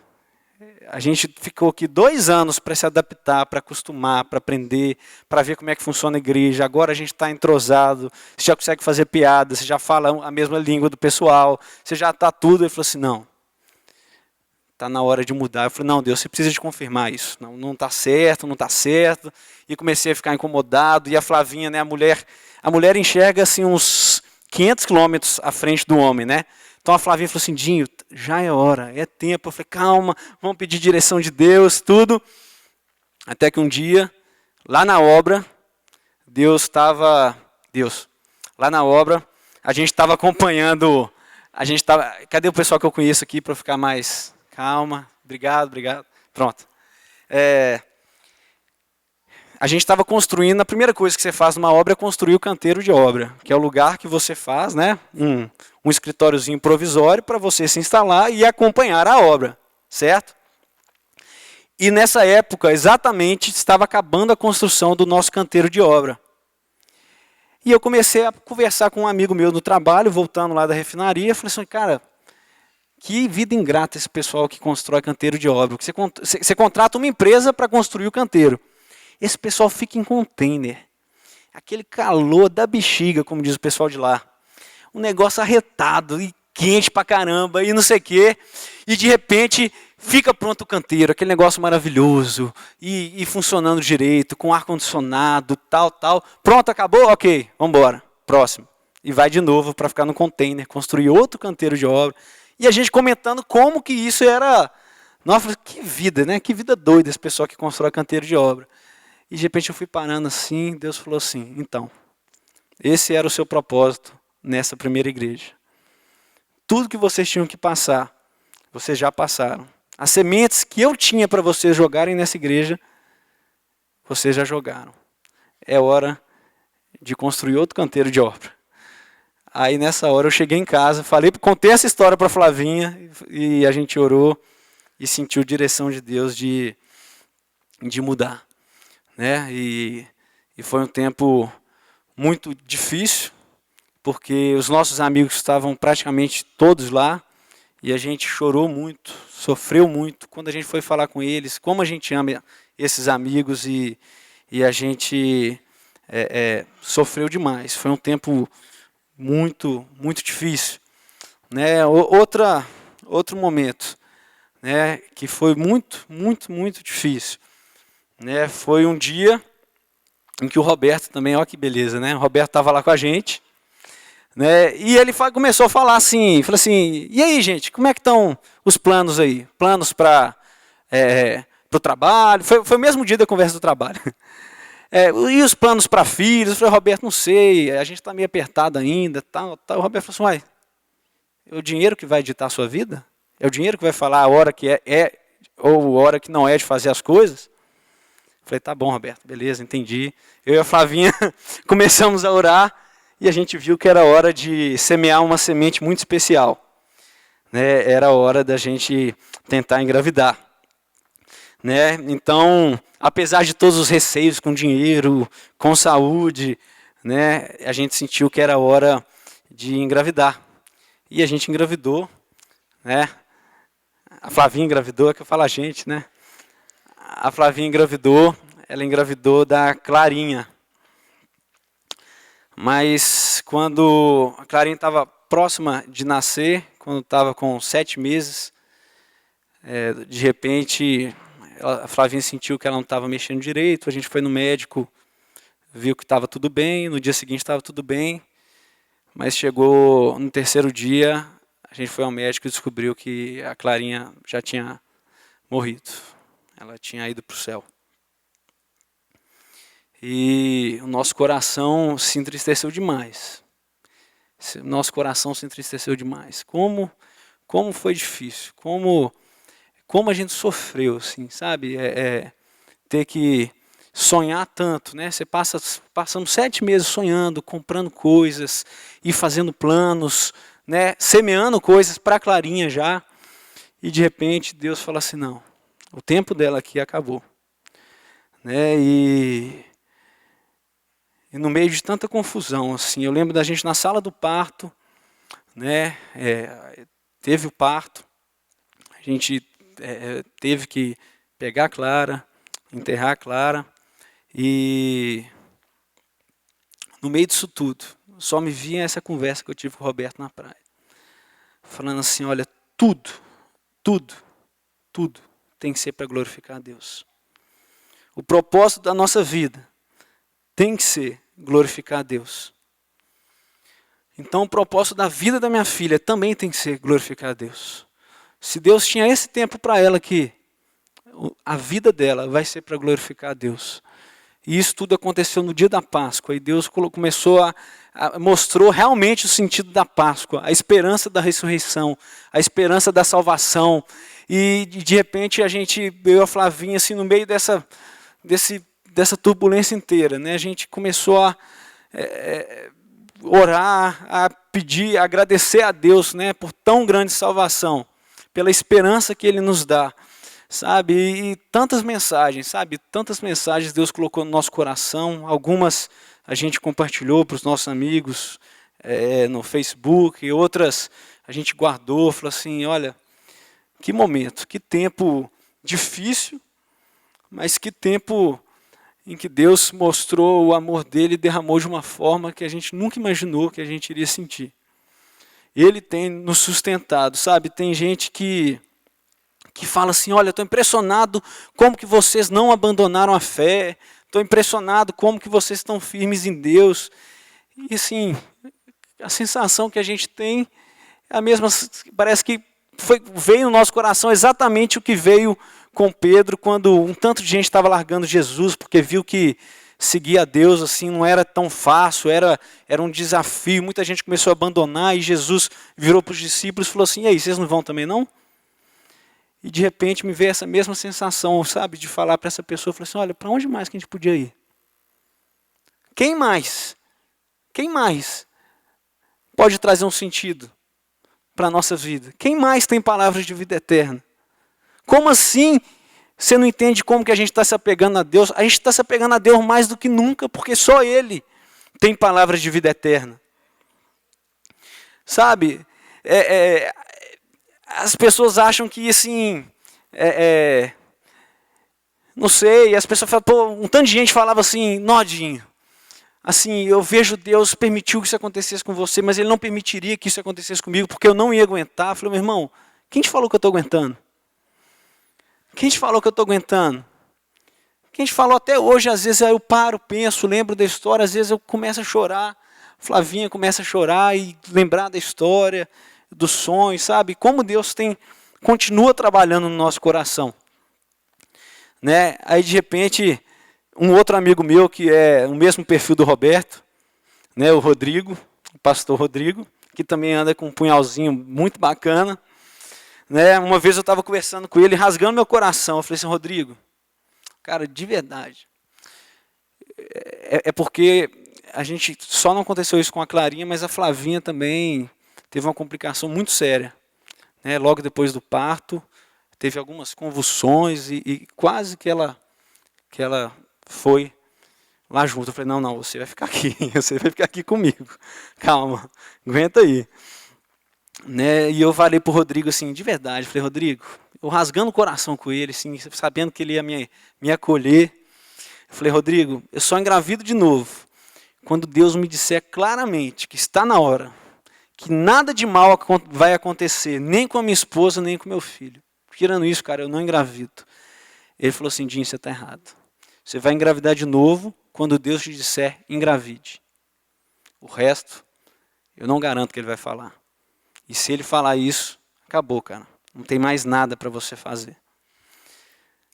A gente ficou aqui 2 anos para se adaptar, para acostumar, para aprender, para ver como é que funciona a igreja. Agora a gente está entrosado, você já consegue fazer piada, você já fala a mesma língua do pessoal, você já está tudo. Ele falou assim, não, está na hora de mudar. Eu falei, não, Deus, você precisa de confirmar isso. Não está certo, não está certo. E comecei a ficar incomodado. E a Flavinha, né, a mulher enxerga assim, uns 500 quilômetros à frente do homem, né? Então a Flavinha falou assim, Dinho, já é hora, é tempo. Eu falei, calma, vamos pedir direção de Deus, tudo. Até que um dia, lá na obra, lá na obra, a gente estava acompanhando, cadê o pessoal que eu conheço aqui para ficar mais calma? Obrigado, pronto. A gente estava construindo, a primeira coisa que você faz numa obra é construir o canteiro de obra, que é o lugar que você faz, né, um escritóriozinho provisório para você se instalar e acompanhar a obra, certo? E nessa época, exatamente, estava acabando a construção do nosso canteiro de obra. E eu comecei a conversar com um amigo meu no trabalho, voltando lá da refinaria, falei assim, cara, que vida ingrata esse pessoal que constrói canteiro de obra. Você contrata uma empresa para construir o canteiro. Esse pessoal fica em container. Aquele calor da bexiga, como diz o pessoal de lá. Um negócio arretado e quente pra caramba e não sei o quê. E de repente fica pronto o canteiro, aquele negócio maravilhoso e funcionando direito, com ar-condicionado, tal. Pronto, acabou? Ok, vamos embora. Próximo. E vai de novo para ficar no container, construir outro canteiro de obra. E a gente comentando como que isso era... Nossa, que vida, né? Que vida doida esse pessoal que constrói canteiro de obra. E de repente eu fui parando assim, Deus falou assim, então, esse era o seu propósito nessa primeira igreja. Tudo que vocês tinham que passar, vocês já passaram. As sementes que eu tinha para vocês jogarem nessa igreja, vocês já jogaram. É hora de construir outro canteiro de obra. Aí nessa hora eu cheguei em casa, contei essa história para a Flavinha, e a gente orou e sentiu direção de Deus de mudar. Né? E foi um tempo muito difícil, porque os nossos amigos estavam praticamente todos lá, e a gente chorou muito, sofreu muito, quando a gente foi falar com eles, como a gente ama esses amigos, e a gente sofreu demais. Foi um tempo muito, muito difícil. Né? Outro momento, né, que foi muito, muito, muito difícil. Né, foi um dia em que o Roberto também, olha que beleza, né? O Roberto estava lá com a gente, né? E ele começou a falar assim, falou assim, e aí, gente, como é que estão os planos aí? Planos para o trabalho? Foi o mesmo dia da conversa do trabalho. E os planos para filhos? Eu falei, Roberto, não sei, a gente está meio apertado ainda, tal. O Roberto falou assim, é o dinheiro que vai ditar a sua vida? É o dinheiro que vai falar a hora que ou a hora que não é de fazer as coisas? Falei, tá bom, Roberto, beleza, entendi. Eu e a Flavinha começamos a orar e a gente viu que era hora de semear uma semente muito especial. Né? Era hora da gente tentar engravidar. Né? Então, apesar de todos os receios com dinheiro, com saúde, né, a gente sentiu que era hora de engravidar. E a gente engravidou. Né? A Flavinha engravidou, é que eu falo a gente, né? A Flavinha engravidou, ela engravidou da Clarinha. Mas quando a Clarinha estava próxima de nascer, quando estava com 7 meses, de repente a Flavinha sentiu que ela não estava mexendo direito, a gente foi no médico, viu que estava tudo bem, no dia seguinte estava tudo bem, mas chegou no 3º dia, a gente foi ao médico e descobriu que a Clarinha já tinha morrido. Ela tinha ido para o céu. E o nosso coração se entristeceu demais. Nosso coração se entristeceu demais. Como foi difícil. Como a gente sofreu, assim, sabe? Ter que sonhar tanto, né? Passamos 7 meses sonhando, comprando coisas e fazendo planos, né? Semeando coisas para a Clarinha já. E de repente Deus fala assim, não. O tempo dela aqui acabou. Né? E no meio de tanta confusão, assim, eu lembro da gente na sala do parto, né? Teve o parto, a gente teve que pegar a Clara, enterrar a Clara, e no meio disso tudo, só me vinha essa conversa que eu tive com o Roberto na praia. Falando assim, olha, tudo tem que ser para glorificar a Deus. O propósito da nossa vida tem que ser glorificar a Deus. Então o propósito da vida da minha filha também tem que ser glorificar a Deus. Se Deus tinha esse tempo para ela aqui, a vida dela vai ser para glorificar a Deus. E isso tudo aconteceu no dia da Páscoa. E Deus começou mostrou realmente o sentido da Páscoa, a esperança da ressurreição, a esperança da salvação. E de repente eu e a Flavinha, assim, no meio dessa turbulência inteira, né, a gente começou a orar, a pedir, a agradecer a Deus, né, por tão grande salvação, pela esperança que Ele nos dá. Sabe, e tantas mensagens, Deus colocou no nosso coração. Algumas a gente compartilhou para os nossos amigos no Facebook, e outras a gente guardou, falou assim, olha, que momento, que tempo difícil, mas que tempo em que Deus mostrou o amor dele e derramou de uma forma que a gente nunca imaginou que a gente iria sentir. Ele tem nos sustentado, sabe, tem gente que fala assim, olha, estou impressionado como que vocês não abandonaram a fé, estou impressionado como que vocês estão firmes em Deus. E assim, a sensação que a gente tem é a mesma, parece que veio no nosso coração exatamente o que veio com Pedro, quando um tanto de gente estava largando Jesus, porque viu que seguir a Deus assim não era tão fácil, era um desafio, muita gente começou a abandonar, e Jesus virou para os discípulos e falou assim, e aí, vocês não vão também não? E de repente me veio essa mesma sensação, sabe, de falar para essa pessoa, falar assim, olha, para onde mais que a gente podia ir? Quem mais? Quem mais pode trazer um sentido para a nossa vida? Quem mais tem palavras de vida eterna? Como assim você não entende como que a gente está se apegando a Deus? A gente está se apegando a Deus mais do que nunca, porque só Ele tem palavras de vida eterna. Sabe, as pessoas acham que, assim, não sei, as pessoas falam, pô, um tanto de gente falava assim, Nodinho, assim, eu vejo Deus permitiu que isso acontecesse com você, mas Ele não permitiria que isso acontecesse comigo, porque eu não ia aguentar. Eu falei, meu irmão, quem te falou que eu estou aguentando? Quem te falou que eu estou aguentando? Quem te falou até hoje, às vezes eu paro, penso, lembro da história, às vezes eu começo a chorar, Flavinha começa a chorar e lembrar da história, dos sonhos, sabe? Como Deus continua trabalhando no nosso coração. Né? Aí de repente, um outro amigo meu, que é o mesmo perfil do Roberto, né? O Rodrigo, o pastor Rodrigo, que também anda com um punhalzinho muito bacana. Né? Uma vez eu estava conversando com ele, rasgando meu coração. Eu falei assim, Rodrigo, cara, de verdade, é porque a gente só não aconteceu isso com a Clarinha, mas a Flavinha também teve uma complicação muito séria. Né? Logo depois do parto, teve algumas convulsões e quase que ela foi lá junto. Eu falei, não, você vai ficar aqui, você vai ficar aqui comigo. Calma, aguenta aí. Né? E eu falei para o Rodrigo assim, de verdade, falei, Rodrigo, eu rasgando o coração com ele, assim, sabendo que ele ia me acolher. Eu falei, Rodrigo, eu só engravido de novo quando Deus me disser claramente que está na hora, que nada de mal vai acontecer, nem com a minha esposa, nem com meu filho. Tirando isso, cara, eu não engravido. Ele falou assim, Dinho, você está errado. Você vai engravidar de novo quando Deus te disser engravide. O resto, eu não garanto que ele vai falar. E se ele falar isso, acabou, cara. Não tem mais nada para você fazer.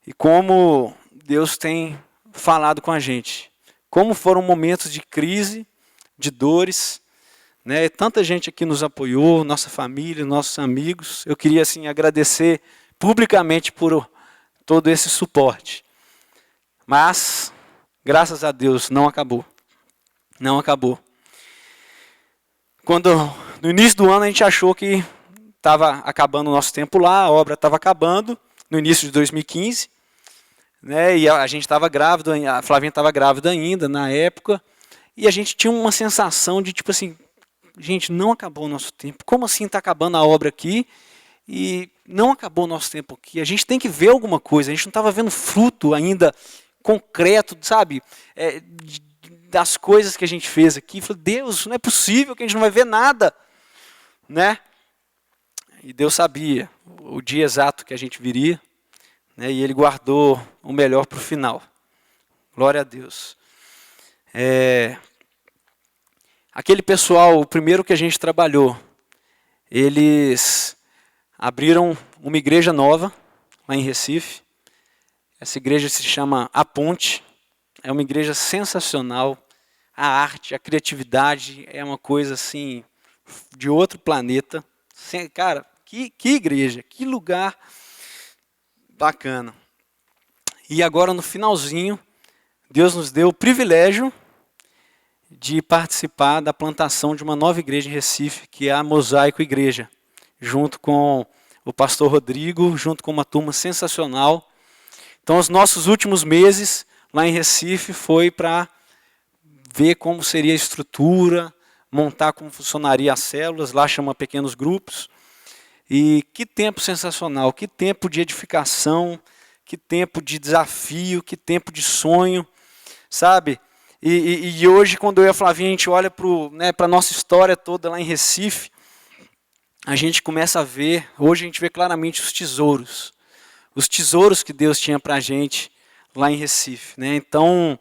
E como Deus tem falado com a gente. Como foram momentos de crise, de dores, né? Tanta gente aqui nos apoiou, nossa família, nossos amigos. Eu queria assim agradecer publicamente por todo esse suporte. Mas, graças a Deus, não acabou. Não acabou. Quando no início do ano a gente achou que estava acabando o nosso tempo lá, a obra estava acabando, no início de 2015, né? E a gente estava grávido, a Flavinha estava grávida ainda na época, e a gente tinha uma sensação de tipo assim, gente, não acabou o nosso tempo. Como assim está acabando a obra aqui? E não acabou o nosso tempo aqui. A gente tem que ver alguma coisa. A gente não estava vendo fruto ainda concreto, sabe? Das coisas que a gente fez aqui. Falei, Deus, não é possível que a gente não vai ver nada, né? E Deus sabia o dia exato que a gente viria, né? E Ele guardou o melhor para o final. Glória a Deus. Aquele pessoal, o primeiro que a gente trabalhou, eles abriram uma igreja nova lá em Recife. Essa igreja se chama A Ponte. É uma igreja sensacional. A arte, a criatividade é uma coisa assim de outro planeta. Cara, que igreja, que lugar bacana. E agora no finalzinho, Deus nos deu o privilégio de participar da plantação de uma nova igreja em Recife, que é a Mosaico Igreja, junto com o pastor Rodrigo, junto com uma turma sensacional. Então, os nossos últimos meses lá em Recife foi para ver como seria a estrutura, montar como funcionaria as células, lá chama pequenos grupos. E que tempo sensacional, que tempo de edificação, que tempo de desafio, que tempo de sonho, sabe? E hoje, quando eu e a Flavinha, a gente olha para a nossa história toda lá em Recife, a gente começa a ver, hoje a gente vê claramente os tesouros que Deus tinha para a gente lá em Recife, né? Então,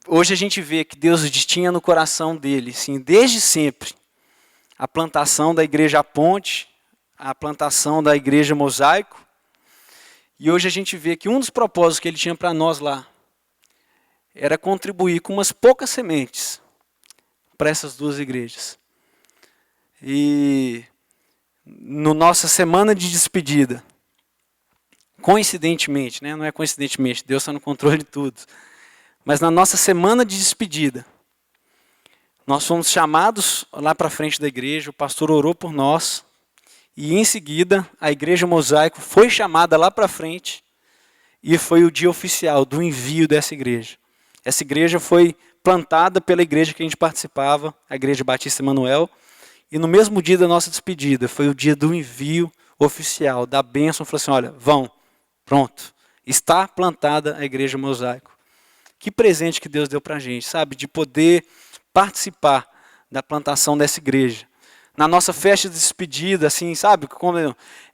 hoje a gente vê que Deus tinha no coração dele, sim, desde sempre, a plantação da igreja A Ponte, a plantação da igreja Mosaico, e hoje a gente vê que um dos propósitos que ele tinha para nós lá era contribuir com umas poucas sementes para essas duas igrejas. E na nossa semana de despedida, coincidentemente, né? Não é coincidentemente, Deus está no controle de tudo, mas na nossa semana de despedida, nós fomos chamados lá para frente da igreja, o pastor orou por nós, e em seguida a igreja Mosaico foi chamada lá para frente, e foi o dia oficial do envio dessa igreja. Essa igreja foi plantada pela igreja que a gente participava, a Igreja Batista Emanuel, e no mesmo dia da nossa despedida, foi o dia do envio oficial, da bênção. Falou assim, olha, vão, pronto, está plantada a igreja Mosaico. Que presente que Deus deu para a gente, sabe, de poder participar da plantação dessa igreja. Na nossa festa de despedida, assim, sabe, como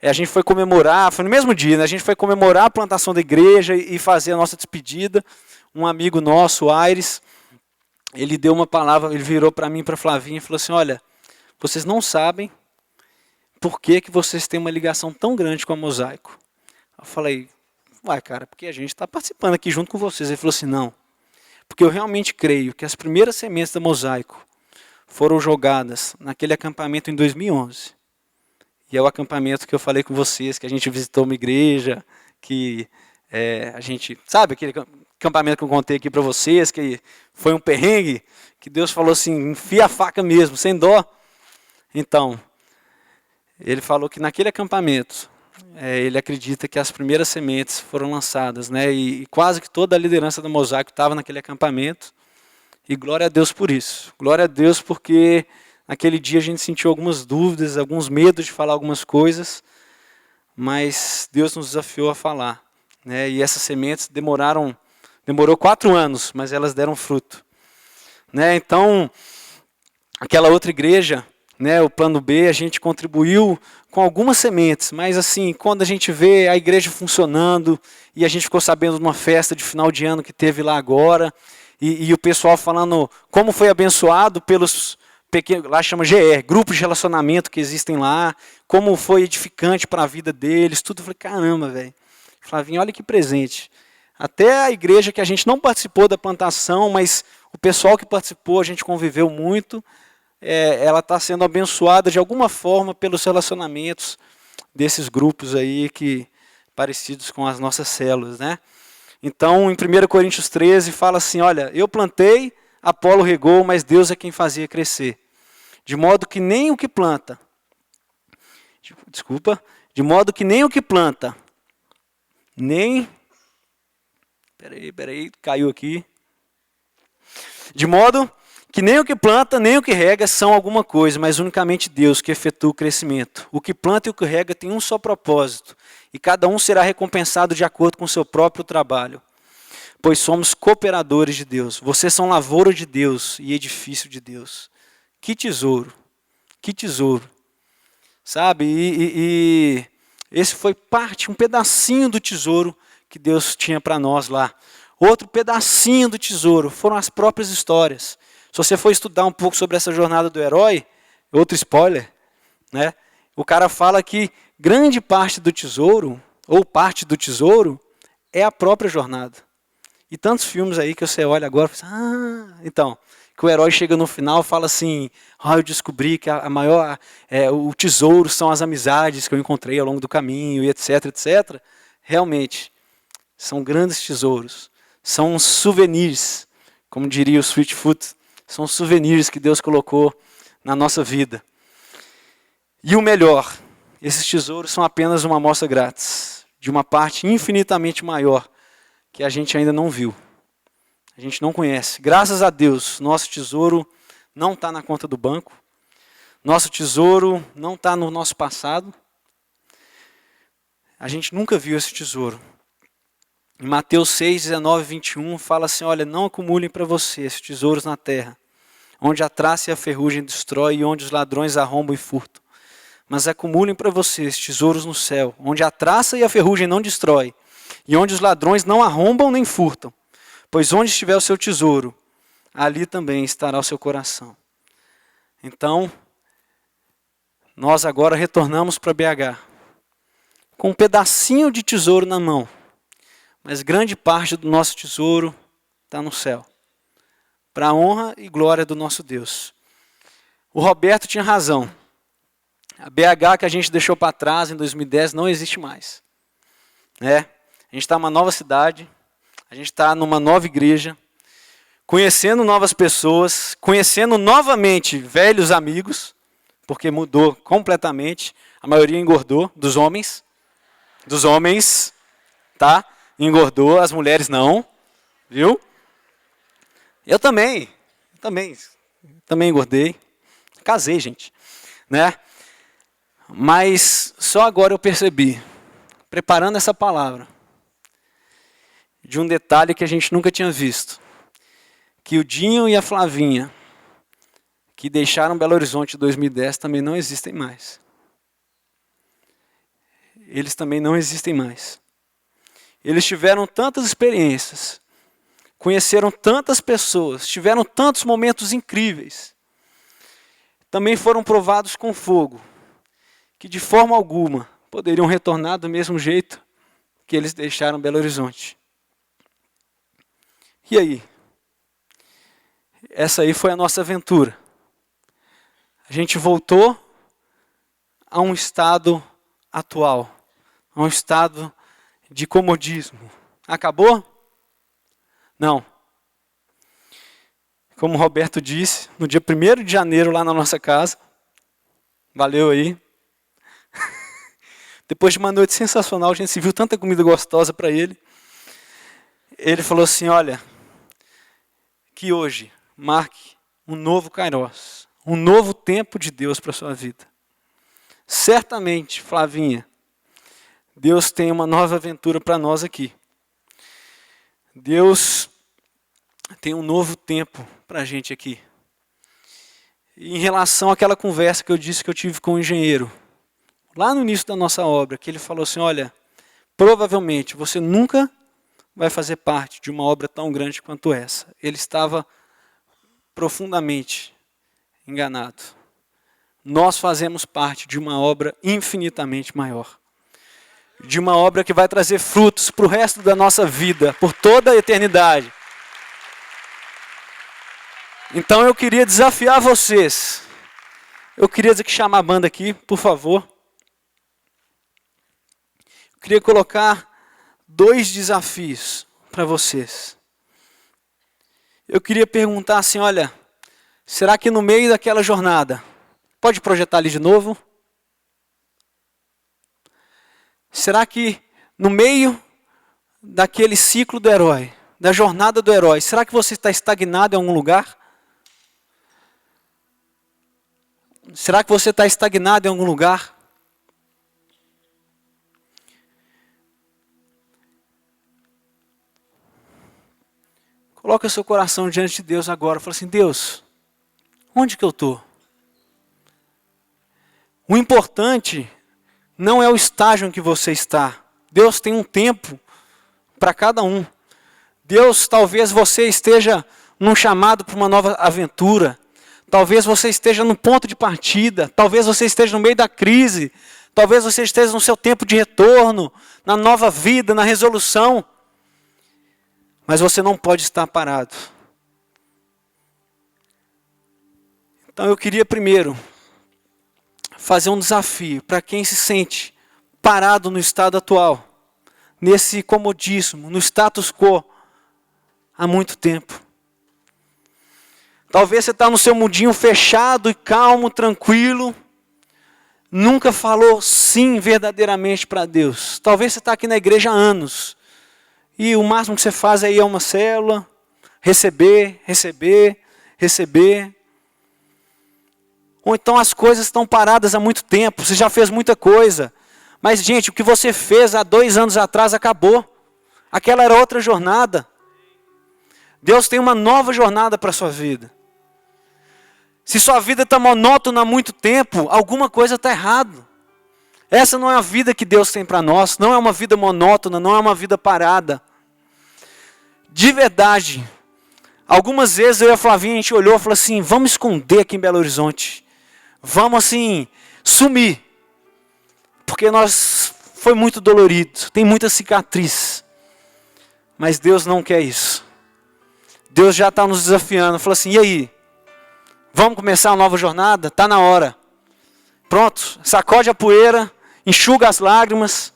a gente foi comemorar, foi no mesmo dia, né? A gente foi comemorar a plantação da igreja e fazer a nossa despedida. Um amigo nosso, Aires, ele deu uma palavra, ele virou para mim, para Flavinha, e falou assim, olha, vocês não sabem por que vocês têm uma ligação tão grande com a Mosaico. Eu falei, uai, cara, porque a gente está participando aqui junto com vocês. Ele falou assim, não, porque eu realmente creio que as primeiras sementes da Mosaico foram jogadas naquele acampamento em 2011. E é o acampamento que eu falei com vocês, que a gente visitou uma igreja, que a gente, sabe, aquele acampamento que eu contei aqui para vocês, que foi um perrengue, que Deus falou assim, enfia a faca mesmo, sem dó. Então, ele falou que naquele acampamento, ele acredita que as primeiras sementes foram lançadas, né? E quase que toda a liderança da Mosaico estava naquele acampamento. E glória a Deus por isso. Glória a Deus porque naquele dia a gente sentiu algumas dúvidas, alguns medos de falar algumas coisas, mas Deus nos desafiou a falar, né? E essas sementes demorou 4 anos, mas elas deram fruto, né? Então, aquela outra igreja, né, o plano B, a gente contribuiu com algumas sementes, mas assim, quando a gente vê a igreja funcionando, e a gente ficou sabendo de uma festa de final de ano que teve lá agora, e o pessoal falando como foi abençoado pelos pequenos, lá chama GR, grupos de relacionamento que existem lá, como foi edificante para a vida deles, tudo. Eu falei, caramba, velho. Flavinho, olha que presente. Até a igreja que a gente não participou da plantação, mas o pessoal que participou, a gente conviveu muito, ela está sendo abençoada de alguma forma pelos relacionamentos desses grupos aí parecidos com as nossas células, né? Então, em 1 Coríntios 13, fala assim, olha, eu plantei, Apolo regou, mas Deus é quem fazia crescer. De modo que nem o que planta, Peraí, caiu aqui. De modo que nem o que planta, nem o que rega são alguma coisa, mas unicamente Deus que efetua o crescimento. O que planta e o que rega tem um só propósito, e cada um será recompensado de acordo com o seu próprio trabalho. Pois somos cooperadores de Deus. Vocês são lavoura de Deus e edifício de Deus. Que tesouro, que tesouro. Sabe, e esse foi parte, um pedacinho do tesouro que Deus tinha para nós lá. Outro pedacinho do tesouro foram as próprias histórias. Se você for estudar um pouco sobre essa jornada do herói, outro spoiler, né? O cara fala que grande parte do tesouro, ou parte do tesouro, é a própria jornada. E tantos filmes aí que você olha agora e fala, então, que o herói chega no final e fala assim, eu descobri que o tesouro são as amizades que eu encontrei ao longo do caminho, e etc, etc. Realmente, são grandes tesouros, são souvenirs, como diria o Sweetfoot, são souvenirs que Deus colocou na nossa vida. E o melhor, esses tesouros são apenas uma amostra grátis, de uma parte infinitamente maior, que a gente ainda não viu. A gente não conhece. Graças a Deus, nosso tesouro não está na conta do banco. Nosso tesouro não está no nosso passado. A gente nunca viu esse tesouro. Em Mateus 6, 19 e 21, fala assim, olha, não acumulem para vocês tesouros na terra, onde a traça e a ferrugem destrói e onde os ladrões arrombam e furtam. Mas acumulem para vocês tesouros no céu, onde a traça e a ferrugem não destrói e onde os ladrões não arrombam nem furtam. Pois onde estiver o seu tesouro, ali também estará o seu coração. Então, nós agora retornamos para BH, com um pedacinho de tesouro na mão, mas grande parte do nosso tesouro está no céu, para a honra e glória do nosso Deus. O Roberto tinha razão. A BH que a gente deixou para trás em 2010 não existe mais. A gente está numa nova cidade, a gente está numa nova igreja, conhecendo novas pessoas, conhecendo novamente velhos amigos, porque mudou completamente, a maioria engordou, dos homens, tá? Engordou, as mulheres não, viu? Eu também engordei, casei, gente, né? Mas só agora eu percebi, preparando essa palavra, de um detalhe que a gente nunca tinha visto, que o Dinho e a Flavinha, que deixaram Belo Horizonte em 2010, também não existem mais. Eles também não existem mais. Eles tiveram tantas experiências, conheceram tantas pessoas, tiveram tantos momentos incríveis, também foram provados com fogo, que de forma alguma poderiam retornar do mesmo jeito que eles deixaram Belo Horizonte. E aí? Essa aí foi a nossa aventura. A gente voltou a um estado atual, a um estado de comodismo. Acabou? Não. Como o Roberto disse, no dia 1º de janeiro lá na nossa casa, valeu aí. Depois de uma noite sensacional, a gente se viu tanta comida gostosa para ele. Ele falou assim, olha, que hoje marque um novo Kairos, um novo tempo de Deus para a sua vida. Certamente, Flavinha, Deus tem uma nova aventura para nós aqui. Deus tem um novo tempo para a gente aqui. E em relação àquela conversa que eu disse que eu tive com o engenheiro, lá no início da nossa obra, que ele falou assim, olha, provavelmente você nunca vai fazer parte de uma obra tão grande quanto essa. Ele estava profundamente enganado. Nós fazemos parte de uma obra infinitamente maior. De uma obra que vai trazer frutos para o resto da nossa vida, por toda a eternidade. Então eu queria desafiar vocês. Eu queria chamar a banda aqui, por favor. Eu queria colocar 2 desafios para vocês. Eu queria perguntar assim, olha, será que no meio daquela jornada, pode projetar ali de novo? Será que no meio daquele ciclo do herói, da jornada do herói, será que você está estagnado em algum lugar? Será que você está estagnado em algum lugar? Coloca seu coração diante de Deus agora. Fala assim, Deus, onde que eu estou? O importante não é o estágio em que você está. Deus tem um tempo para cada um. Deus, talvez você esteja num chamado para uma nova aventura. Talvez você esteja no ponto de partida. Talvez você esteja no meio da crise. Talvez você esteja no seu tempo de retorno, na nova vida, na resolução. Mas você não pode estar parado. Então eu queria primeiro fazer um desafio para quem se sente parado no estado atual, nesse comodismo, no status quo, há muito tempo. Talvez você está no seu mundinho fechado e calmo, tranquilo, nunca falou sim verdadeiramente para Deus. Talvez você está aqui na igreja há anos, e o máximo que você faz aí é uma célula, receber. Ou então as coisas estão paradas há muito tempo, você já fez muita coisa. Mas gente, o que você fez há 2 anos atrás acabou. Aquela era outra jornada. Deus tem uma nova jornada para a sua vida. Se sua vida está monótona há muito tempo, alguma coisa está errada. Essa não é a vida que Deus tem para nós. Não é uma vida monótona, não é uma vida parada. De verdade, algumas vezes eu e a Flavinha, a gente olhou e falou assim, vamos esconder aqui em Belo Horizonte. Vamos assim, sumir. Porque foi muito dolorido, tem muita cicatriz. Mas Deus não quer isso. Deus já está nos desafiando. Falou assim, e aí? Vamos começar uma nova jornada? Está na hora. Pronto, sacode a poeira, enxuga as lágrimas.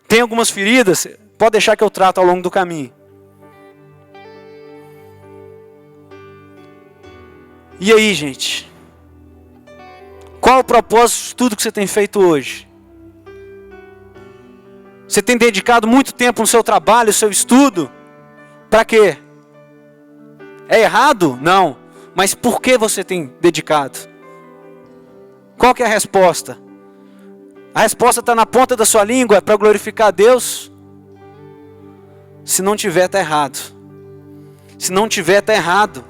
Tem algumas feridas? Pode deixar que eu trato ao longo do caminho. E aí, gente? Qual o propósito de tudo que você tem feito hoje? Você tem dedicado muito tempo no seu trabalho, no seu estudo? Para quê? É errado? Não. Mas por que você tem dedicado? Qual que é a resposta? A resposta está na ponta da sua língua, é para glorificar a Deus? Se não tiver, está errado. Se não tiver, está errado.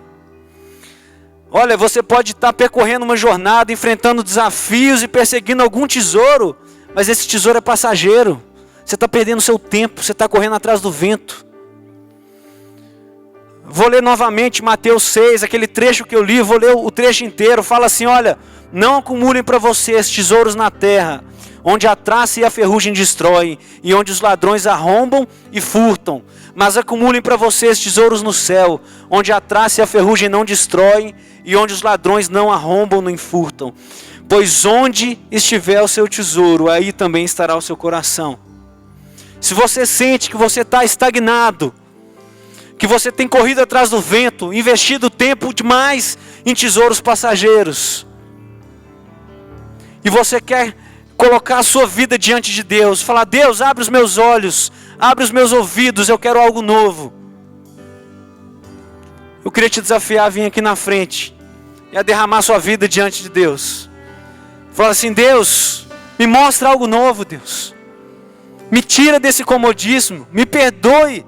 Olha, você pode estar percorrendo uma jornada, enfrentando desafios e perseguindo algum tesouro, mas esse tesouro é passageiro. Você está perdendo seu tempo, você está correndo atrás do vento. Vou ler novamente Mateus 6, aquele trecho que eu li, vou ler o trecho inteiro. Fala assim, olha, não acumulem para vocês tesouros na terra, onde a traça e a ferrugem destroem, e onde os ladrões arrombam e furtam. Mas acumulem para vocês tesouros no céu, onde a traça e a ferrugem não destroem, e onde os ladrões não arrombam nem furtam. Pois onde estiver o seu tesouro, aí também estará o seu coração. Se você sente que você está estagnado, que você tem corrido atrás do vento, investido tempo demais em tesouros passageiros, e você quer colocar a sua vida diante de Deus, falar, Deus, abre os meus olhos, abre os meus ouvidos, eu quero algo novo. Eu queria te desafiar a vir aqui na frente e a derramar sua vida diante de Deus. Fala assim, Deus, me mostra algo novo, Deus. Me tira desse comodismo, me perdoe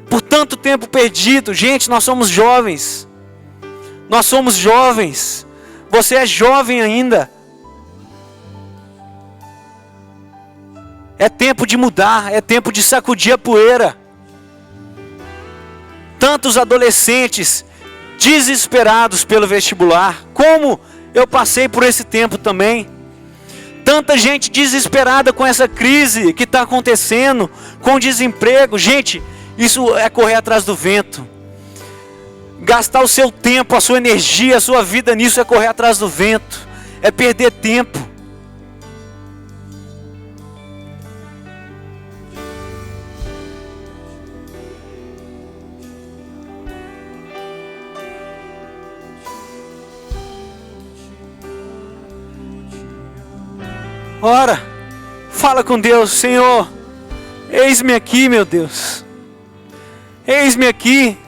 por tanto tempo perdido. Gente, nós somos jovens. Nós somos jovens. Você é jovem ainda. É tempo de mudar, é tempo de sacudir a poeira. Tantos adolescentes desesperados pelo vestibular. Como eu passei por esse tempo também. Tanta gente desesperada com essa crise que está acontecendo, com desemprego. Gente, isso é correr atrás do vento. Gastar o seu tempo, a sua energia, a sua vida nisso é correr atrás do vento. É perder tempo. Ora, fala com Deus, Senhor, eis-me aqui, meu Deus. Eis-me aqui.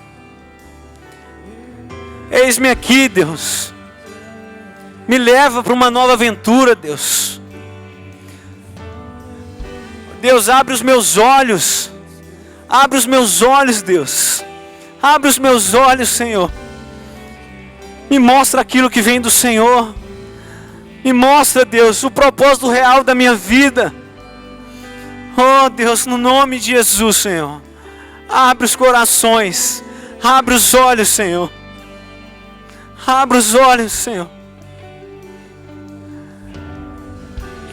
Eis-me aqui, Deus. Me leva para uma nova aventura, Deus. Deus, abre os meus olhos. Abre os meus olhos, Deus. Abre os meus olhos, Senhor. Me mostra aquilo que vem do Senhor. Me mostra, Deus, o propósito real da minha vida. Oh, Deus, no nome de Jesus, Senhor. Abre os corações. Abre os olhos, Senhor. Abre os olhos, Senhor.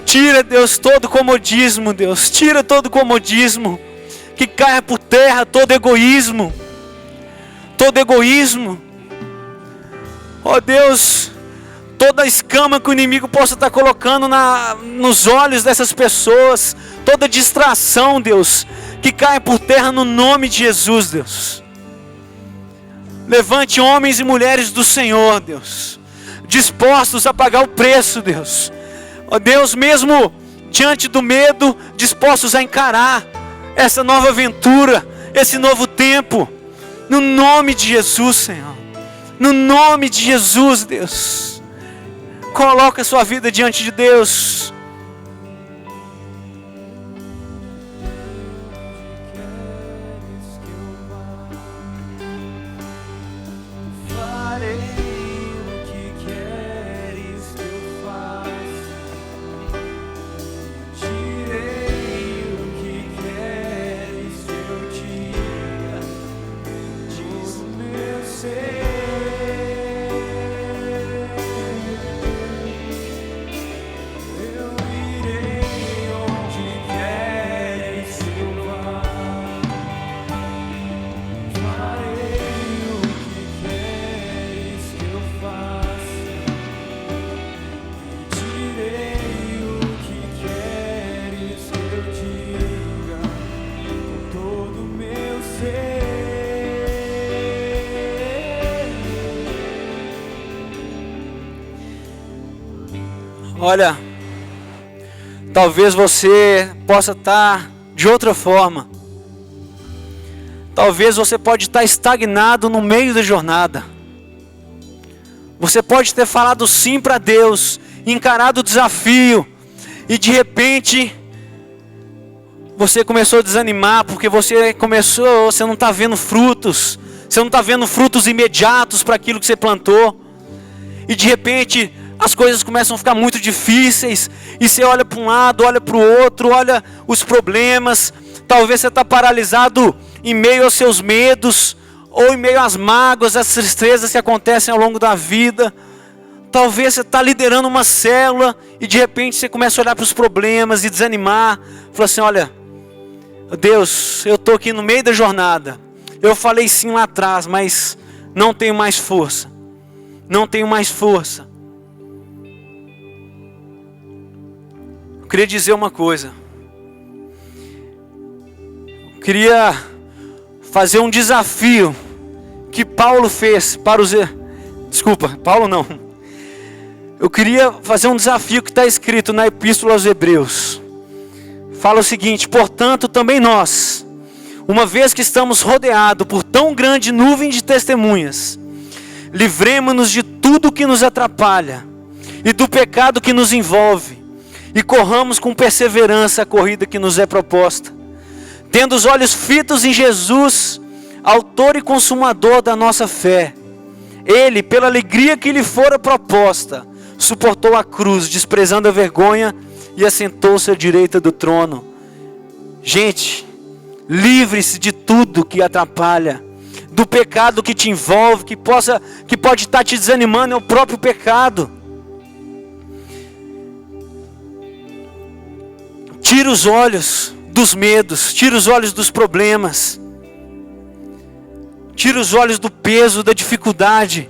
Tira, Deus, todo comodismo, Deus. Tira todo comodismo. Que caia por terra todo egoísmo. Todo egoísmo. Ó Deus, toda escama que o inimigo possa estar colocando nos olhos dessas pessoas. Toda distração, Deus. Que caia por terra no nome de Jesus, Deus. Levante homens e mulheres do Senhor, Deus. Dispostos a pagar o preço, Deus. Ó Deus, mesmo diante do medo, dispostos a encarar essa nova aventura, esse novo tempo, no nome de Jesus, Senhor. No nome de Jesus, Deus. Coloca a sua vida diante de Deus. Olha, talvez você possa estar de outra forma. Talvez você pode estar estagnado no meio da jornada. Você pode ter falado sim para Deus, encarado o desafio, e de repente você começou a desanimar, porque você não está vendo frutos. Você não está vendo frutos imediatos para aquilo que você plantou. E de repente as coisas começam a ficar muito difíceis, e você olha para um lado, olha para o outro, olha os problemas. Talvez você está paralisado em meio aos seus medos, ou em meio às mágoas, às tristezas que acontecem ao longo da vida. Talvez você está liderando uma célula, e de repente você começa a olhar para os problemas e desanimar. Fala assim, olha, Deus, eu estou aqui no meio da jornada. Eu falei sim lá atrás, mas não tenho mais força. Não tenho mais força. Queria dizer uma coisa. Queria fazer um desafio que Paulo fez para os... Desculpa, Paulo não. Eu queria fazer um desafio que está escrito na Epístola aos Hebreus. Fala o seguinte: portanto, também nós, uma vez que estamos rodeados por tão grande nuvem de testemunhas, livremo-nos de tudo que nos atrapalha e do pecado que nos envolve, e corramos com perseverança a corrida que nos é proposta, tendo os olhos fitos em Jesus, autor e consumador da nossa fé. Ele, pela alegria que lhe fora proposta, suportou a cruz, desprezando a vergonha, e assentou-se à direita do trono. Gente, livre-se de tudo que atrapalha, do pecado que te envolve, que pode estar te desanimando. É o próprio pecado. Tira os olhos dos medos, tira os olhos dos problemas, tira os olhos do peso, da dificuldade.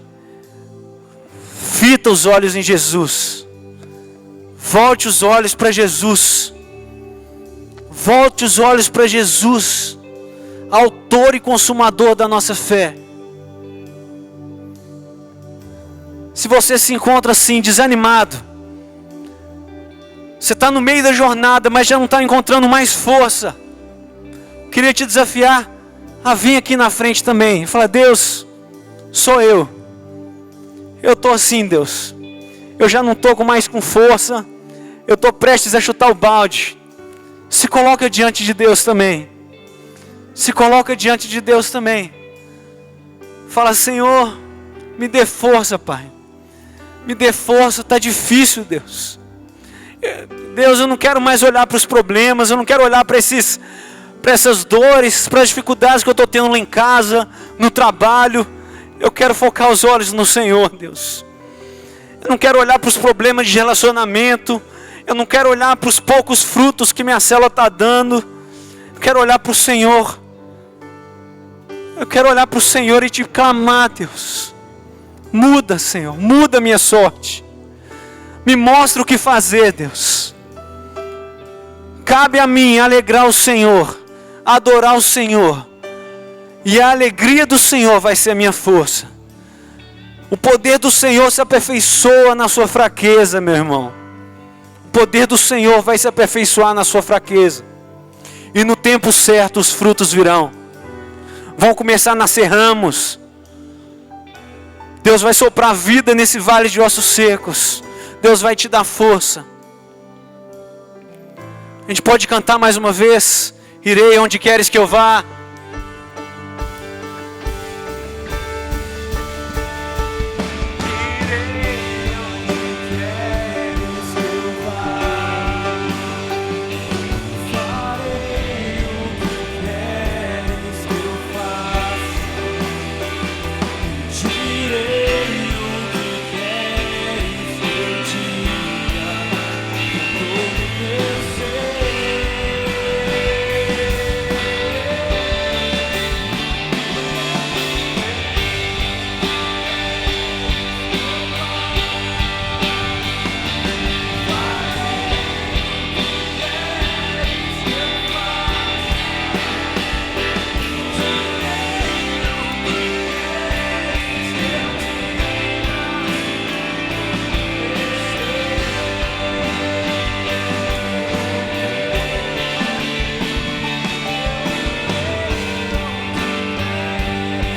Fita os olhos em Jesus. Volte os olhos para Jesus. Volte os olhos para Jesus, autor e consumador da nossa fé. Se você se encontra assim, desanimado, você está no meio da jornada, mas já não está encontrando mais força, queria te desafiar a vir aqui na frente também e falar: Deus, sou eu. Eu estou assim, Deus. eu já não estou mais com força, eu estou prestes a chutar o balde. Se coloca diante de Deus também. Se coloca diante de Deus também. Fala: Senhor, me dê força, Pai. Me dê força, está difícil, Deus. Deus, eu não quero mais olhar para os problemas, eu não quero olhar para essas dores, para as dificuldades que eu estou tendo lá em casa, no trabalho. Eu quero focar os olhos no Senhor, Deus. Eu não quero olhar para os problemas de relacionamento. Eu não quero olhar para os poucos frutos que minha célula está dando. Eu quero olhar para o Senhor. Eu quero olhar para o Senhor e te clamar, Deus. Muda, Senhor, muda a minha sorte. Me mostra o que fazer, Deus. Cabe a mim alegrar o Senhor, adorar o Senhor. E a alegria do Senhor vai ser a minha força. O poder do Senhor se aperfeiçoa na sua fraqueza, meu irmão. O poder do Senhor vai se aperfeiçoar na sua fraqueza. E no tempo certo os frutos virão. Vão começar a nascer ramos. Deus vai soprar vida nesse vale de ossos secos. Deus vai te dar força. A gente pode cantar mais uma vez. Irei onde queres que eu vá.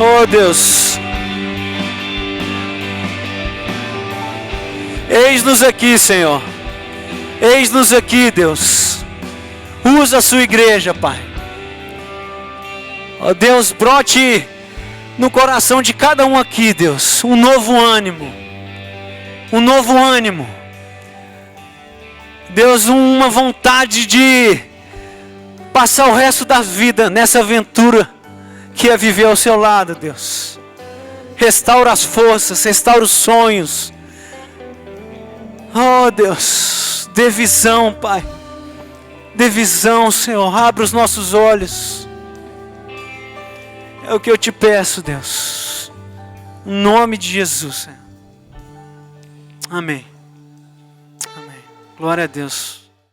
Oh Deus, eis-nos aqui, Senhor. Eis-nos aqui, Deus. Usa a sua igreja, Pai. Oh Deus, brote no coração de cada um aqui, Deus, um novo ânimo. Um novo ânimo. Deus, uma vontade de passar o resto da vida nessa aventura que é viver ao seu lado, Deus. Restaura as forças, restaura os sonhos. Oh Deus, dê visão, Pai. Dê visão, Senhor. Abra os nossos olhos. É o que eu te peço, Deus. Em nome de Jesus, Senhor. Amém. Amém. Glória a Deus.